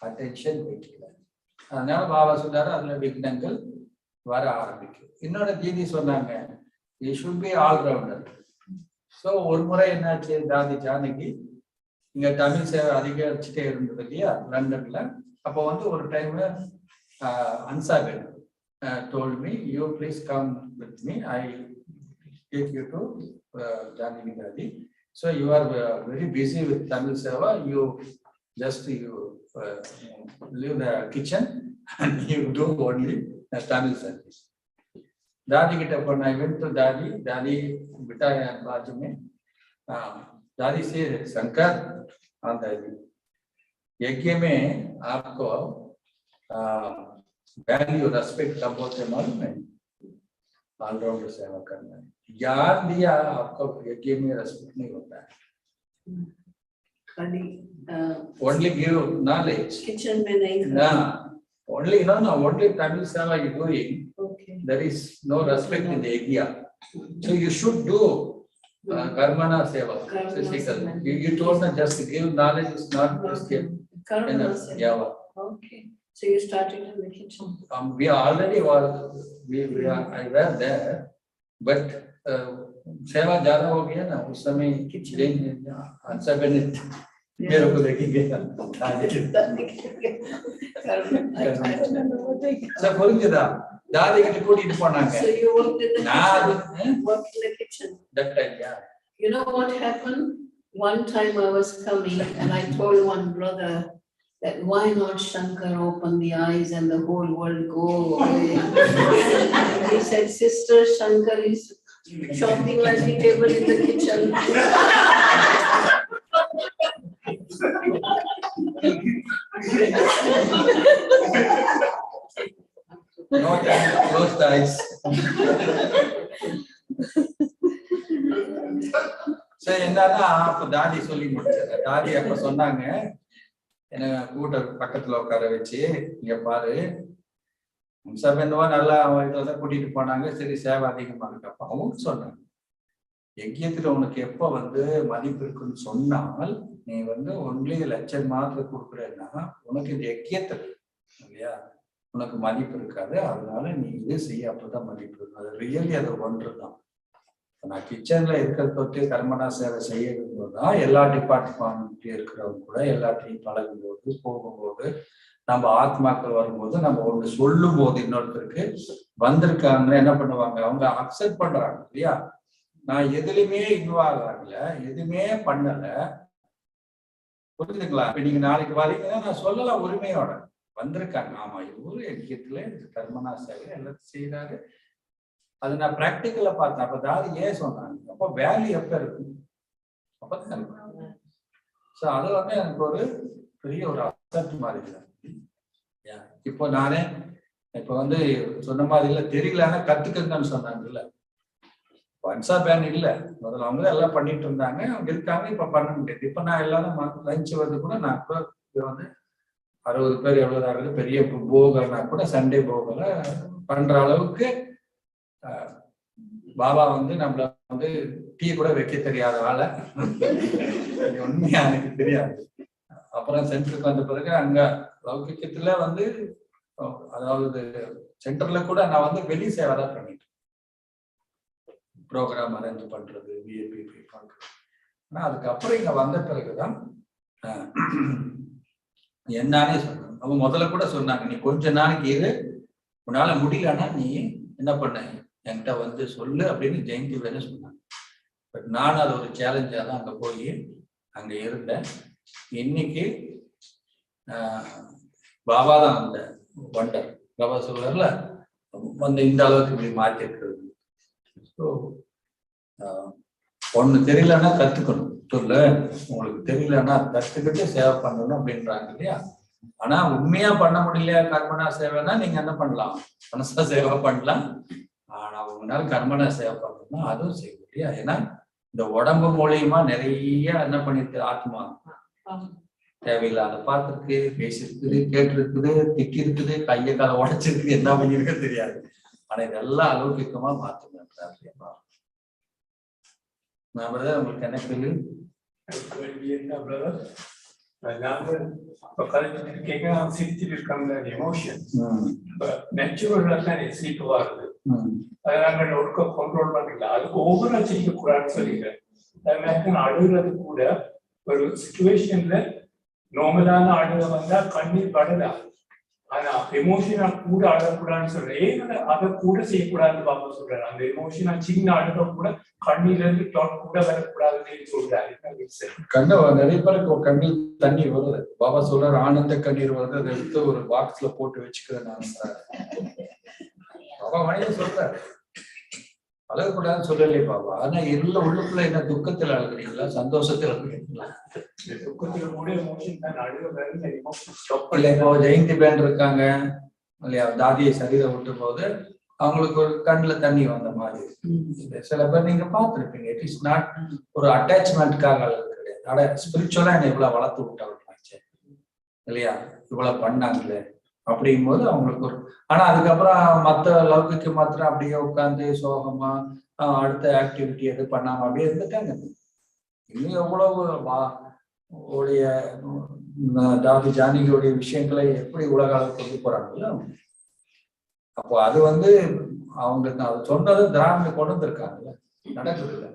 அட்டென்ஷன் வைக்கல. அதனால பாபா சொல்றாரு, அதுல விக்னங்கள் வர ஆரம்பிக்கும். இன்னொரு தீதி சொன்னாங்க, you should be allrounder. So ஒரு முறை என்னாச்சு, தாதி ஜானகி இங்க தமிழ் சேவை அதிகரிச்சுட்டே இருந்தது இல்லையா லண்டன்ல. அப்போ வந்து ஒரு time அன்சாபென் told me, you please come with me, I take you to Janani Gadi. So you are very busy with Tamil Seva, you leave the kitchen and you do only Tamil service. Dadi kita pun I went to Dadi bitaya baaju mein. Dadi से शंकर हाँ दादी, यज्ञ में आपको value respect कब होते मालूम है, ऑलराउंडर सेवा करना है। ज्ञान दिया आपको यज्ञ में रेस्पेक्ट नहीं होता है। Only give knowledge. Kitchen में नहीं ना, only only Tamil Seva you doing. Okay. There is no respect in the yajna. So you should do Karmana Seva. You told me just give knowledge is not skill. Karmana Seva. Okay. So you started in the kitchen. We already I were there, but Seva ज़्यादा हो गया ना उस समय kitchen answer करने मेरे को लेके गया। सब बोल के था दादी के लिए कोटी डिपाना है। So you worked in the kitchen. Worked in the kitchen. That time, yeah. You know what happened? One time I was coming and I told one brother that why not Shankar open the eyes and the whole world go away. He said, Sister, Shankar is chopping vegetable in the kitchen. No time to close the eyes. சரி, என்னன்னா அப்ப தாடி சொல்லி முடிச்சாரு. தாடி அப்ப சொன்னாங்க, என்ன கூட்ட பக்கத்துல உட்கார வச்சு, இங்க பாரு சபைவா நல்லா அவன் கூட்டிட்டு போனாங்க. சரி, சேவை அதிகமா இருக்கு. அப்ப அவங்க சொன்னாங்க, யஜ்யத்துல உனக்கு எப்ப வந்து மதிப்பு இருக்குன்னு சொன்னால், நீ வந்து ஒன்லி லட்சம் மாத்திரம் கொடுக்குறேன்னா உனக்கு இந்த யஜ்யத்துல இல்லையா உனக்கு மதிப்பு இருக்காது. அதனால நீ இது செய்ய, அப்பதான் மதிப்பு இருக்கும். அது ரியலி அது ஒன்று தான். நான் கிச்சன்ல இருக்கிற தொட்டு கர்மனா சேவை செய்யும் போதுதான் எல்லா டிபார்ட்மெண்ட் இருக்கிறவங்க கூட எல்லாத்தையும் பழகும் போது போகும்போது நம்ம ஆத்மாக்கள் வரும்போது நம்ம ஒன்று சொல்லும் போது இன்னொருத்தருக்கு வந்திருக்காங்கன்னு என்ன பண்ணுவாங்க, அவங்க அக்செப்ட் பண்றாங்க இல்லையா. நான் எதுலையுமே இன்வால்வ் ஆகல, எதுவுமே பண்ணல, புரிஞ்சுங்களா. இப்ப நீங்க நாளைக்கு வரீங்கன்னா நான் சொல்லலாம், உரிமையோட வந்திருக்காங்க. ஆமா, இவரு யஜ்யத்துல கர்மனா சேவை எல்லாத்தையும் செய்யறாரு. அது நான் பிராக்டிக்கலா பார்த்தேன். அப்ப தாதி ஏன் சொன்னாங்க, அப்போ வேல்யூ எப்ப இருக்கு அப்பதான். சோ அது வந்து எனக்கு ஒரு பெரிய ஒரு அசட் மாதிரி இல்லை. இப்போ நானே இப்ப வந்து சொன்ன மாதிரி இல்ல, தெரியலன்னா கத்துக்கங்கன்னு சொன்னாங்கல்ல. ஒன்ஸா பேன் இல்ல, முதல்ல அவங்க எல்லாம் பண்ணிட்டு இருந்தாங்க, அவங்க இருக்காங்க, இப்ப பண்ண முடியாது. இப்ப நான் எல்லாரும் லஞ்ச் வந்து கூட நான் கூட வந்து 60 பேர் எவ்வளவு ஆகுது, பெரிய போகல்னா கூட சண்டே போகல பண்ற அளவுக்கு பாபா வந்து நம்மள வந்து டீ கூட வைக்க தெரியாத ஆளை உண்மையா எனக்கு தெரியாது. அப்புறம் சென்டருக்கு வந்த பிறகு அங்க லௌகிக்கத்துல வந்து, அதாவது சென்டர்ல கூட நான் வந்து வெளி சேவை தான் பண்ணிட்டு, ப்ரோக்ராம் அரேஞ்ச் பண்றது, விஐபி பண்றது, ஆனா அதுக்கப்புறம் இங்க வந்த பிறகுதான் என்னன்னே சொன்னாங்க. அவங்க முதல்ல கூட சொன்னாங்க, நீ கொஞ்ச நாளைக்கு இரு, உன்னால முடியலன்னா நீ என்ன பண்ண என்கிட்ட வந்து சொல்லு அப்படின்னு ஜெயந்தி வேலை சொன்னாங்க. பட் நான் அது ஒரு சேலஞ்சா தான் அங்க போய் அங்க இருந்தேன். இன்னைக்கு பாபா தான் அந்த வண்டர். பாபா சொல்றாருல வந்து இந்த அளவுக்கு இப்படி மாற்றி இருக்கிறது. ஸோ ஒண்ணு தெரியலன்னா கத்துக்கணும். சொல்லு, உங்களுக்கு தெரியலன்னா கத்துக்கிட்டு சேவை பண்ணணும் அப்படின்றாங்க இல்லையா. ஆனா உண்மையா பண்ண முடியல கர்மனா சேவைன்னா நீங்க என்ன பண்ணலாம், மனசா சேவை பண்ணலாம். ஆனா உங்களால கர்மனா சேவை பண்ணணும்னா அதுவும் செய்ய இல்லையா. ஏன்னா இந்த உடம்பு மூலியமா நிறைய என்ன பண்ணிருக்கு ஆத்மா தேவையில்லாத பார்த்துருக்கு, பேசிருக்குது, கேட்டிருக்குது, திட்டி இருக்குது, கையை காலை உடைச்சிருக்குது, என்ன பண்ணிருக்க தெரியாது. ஆனா இதெல்லாம் அலௌகிக்கமா மாத்துங்க. நான் பிரதர் உங்களுக்கு என்ன கேள்வி? சிரிச்சிட்டு இருக்காங்க எமோஷன் நேச்சுரலா தான் சிரிப்பு வருது. அதை நாங்கள் ஒழுக்க கண்ட்ரோல் பண்ணல. அதுக்கு ஓவரா சிரிக்க கூடாதுன்னு சொல்லிக்கிறேன். அதனால அழுகிறது கூட ஒரு சிச்சுவேஷன்ல நார்மலான அழுக வந்தா கண்ணீர் படலாம். ஆனா எமோஷனா கூட அழக்கூடாதுன்னு சொல்றேன். ஏன் அதை கூட செய்யக்கூடாதுன்னு பாப்பா சொல்றாரு. அந்த எமோஷனா சின்ன அழுக கூட கண்ணீர்ல இருந்து கூட வரக்கூடாதுன்னு சொல்றாரு. கண்ணு நிறைய பேருக்கு கண்ணில் தண்ணி வருது. பாபா சொல்றாரு ஆனந்த கண்ணீர் வருது, அதை எடுத்து ஒரு பாக்ஸ்ல போட்டு வச்சுக்கிறேன் நான். பாபா மனித சொல்றாரு அழகக்கூடாதுன்னு சொல்லலையே பாபா. ஆனா எல்லா உள்ளுக்குள்ள என்ன துக்கத்துல அழுகிறீங்களா, சந்தோஷத்துல அழுகிறீங்களா? துக்கத்துல கூட எமோஷன் தான் அழுக வருது. இல்லை, இப்போ ஜெயந்தி பேன் இருக்காங்க இல்லையா, தாதியை சரீரம் விட்டு போது அவங்களுக்கு ஒரு கண்ணுல தண்ணி வந்த மாதிரி. சில பேர் நீங்க பார்த்துருப்பீங்க. இட் இஸ் நாட் ஒரு அட்டாச்மெண்ட்காக கிடையாது. ஆனா ஸ்பிரிச்சுவலா என்னை இவ்வளவு வளர்த்து விட்டவர்களாச்சு இல்லையா, இவ்வளவு பண்ணாங்களே அப்படிங்கும் போது அவங்களுக்கு ஒரு. ஆனா அதுக்கப்புறம் மற்ற லௌகிக்கு மாத்திரம் அப்படியே உட்காந்து சோகமா அடுத்த ஆக்டிவிட்டி எது பண்ணாம அப்படியே இருந்துட்டாங்க. இன்னும் எவ்வளவு உடைய தாதி ஜானகியோடைய விஷயங்களை எப்படி உலக அளவுக்கு கொண்டு போறாங்களோ, அப்போ அது வந்து அவங்க அது சொன்னது திராவிட கொண்டு வந்திருக்காங்கல்ல, நடக்குது இல்லை.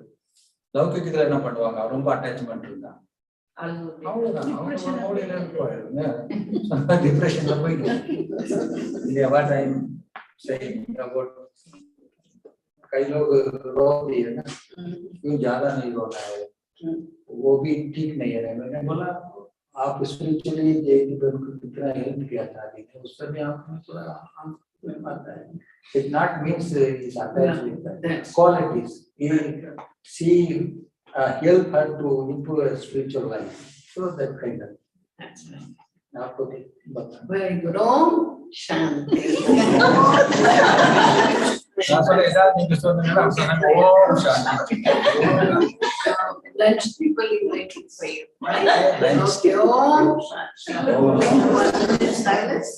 லௌகிக்கத்துல என்ன பண்ணுவாங்க, ரொம்ப அட்டாச்மெண்ட் இருந்தாங்க, அவ்வளவுதான் அவங்க மூலையில போயிருங்க, डिप्रेशन में कोई what I'm saying about कई लोग रो भी है ना, क्यों ज्यादा नहीं रोना है, वो भी ठीक नहीं है। मैंने बोला आप स्पिरिचुअली जैन को कितना हेल्प किया था, उस समय आपने थोड़ा आता है. It not means is attached with that qualities. She help her to improve her spiritual life. So that kind of. That's right. आपको बता. Very good. Om Shanti. நான் சொல்ல ஏதாவது நீங்க சொன்னீங்கன்னா ஓம் சாந்தி. Lunch people waiting for you, right? Okay. Om Shanti. Silence.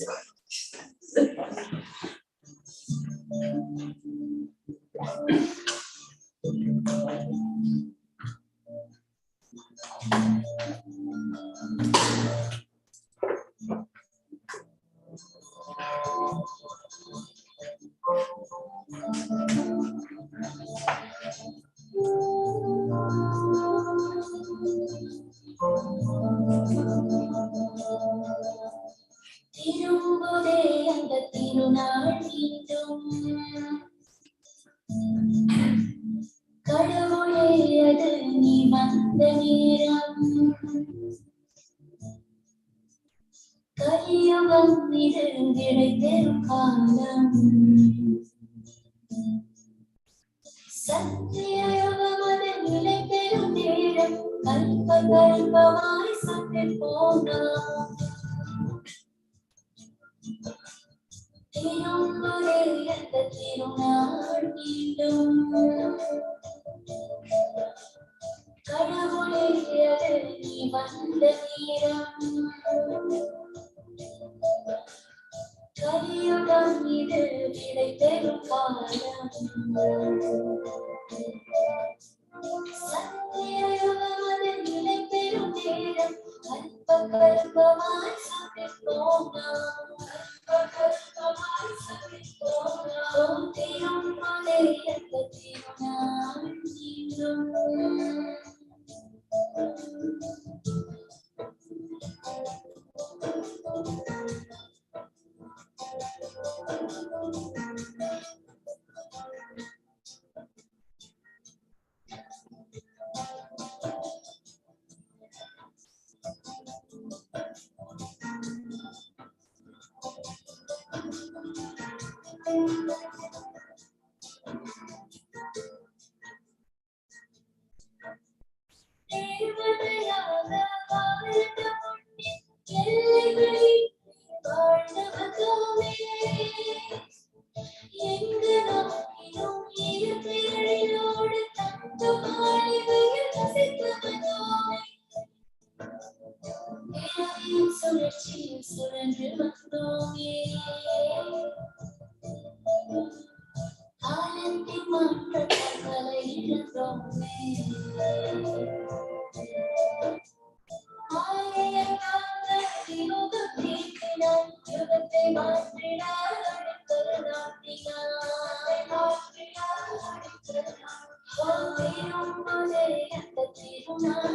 திரும்புதே அந்த திருநாள் மீண்டும் கடவுளே அது நீ வந்த நேரம் கலியுகம் இது கிடைத்தெரும் காலம் சத்தியயுகம் அது நிலை பெறும் நேரம் கல்ப கல்பமாய் சண்டை போனாம் திரும்புதே அந்த திருநாள் மீண்டும் கடவுளே அது நீ வந்த நேரம் கலியுகம் இது விடை பெறும் காலம் சத்தியயுகம் அது நிலை பெறும் நேரம் கல்ப கல்பமாய் சண்டை போனாம் திரும்புதே அந்த திருநாள் மீண்டும் Oh,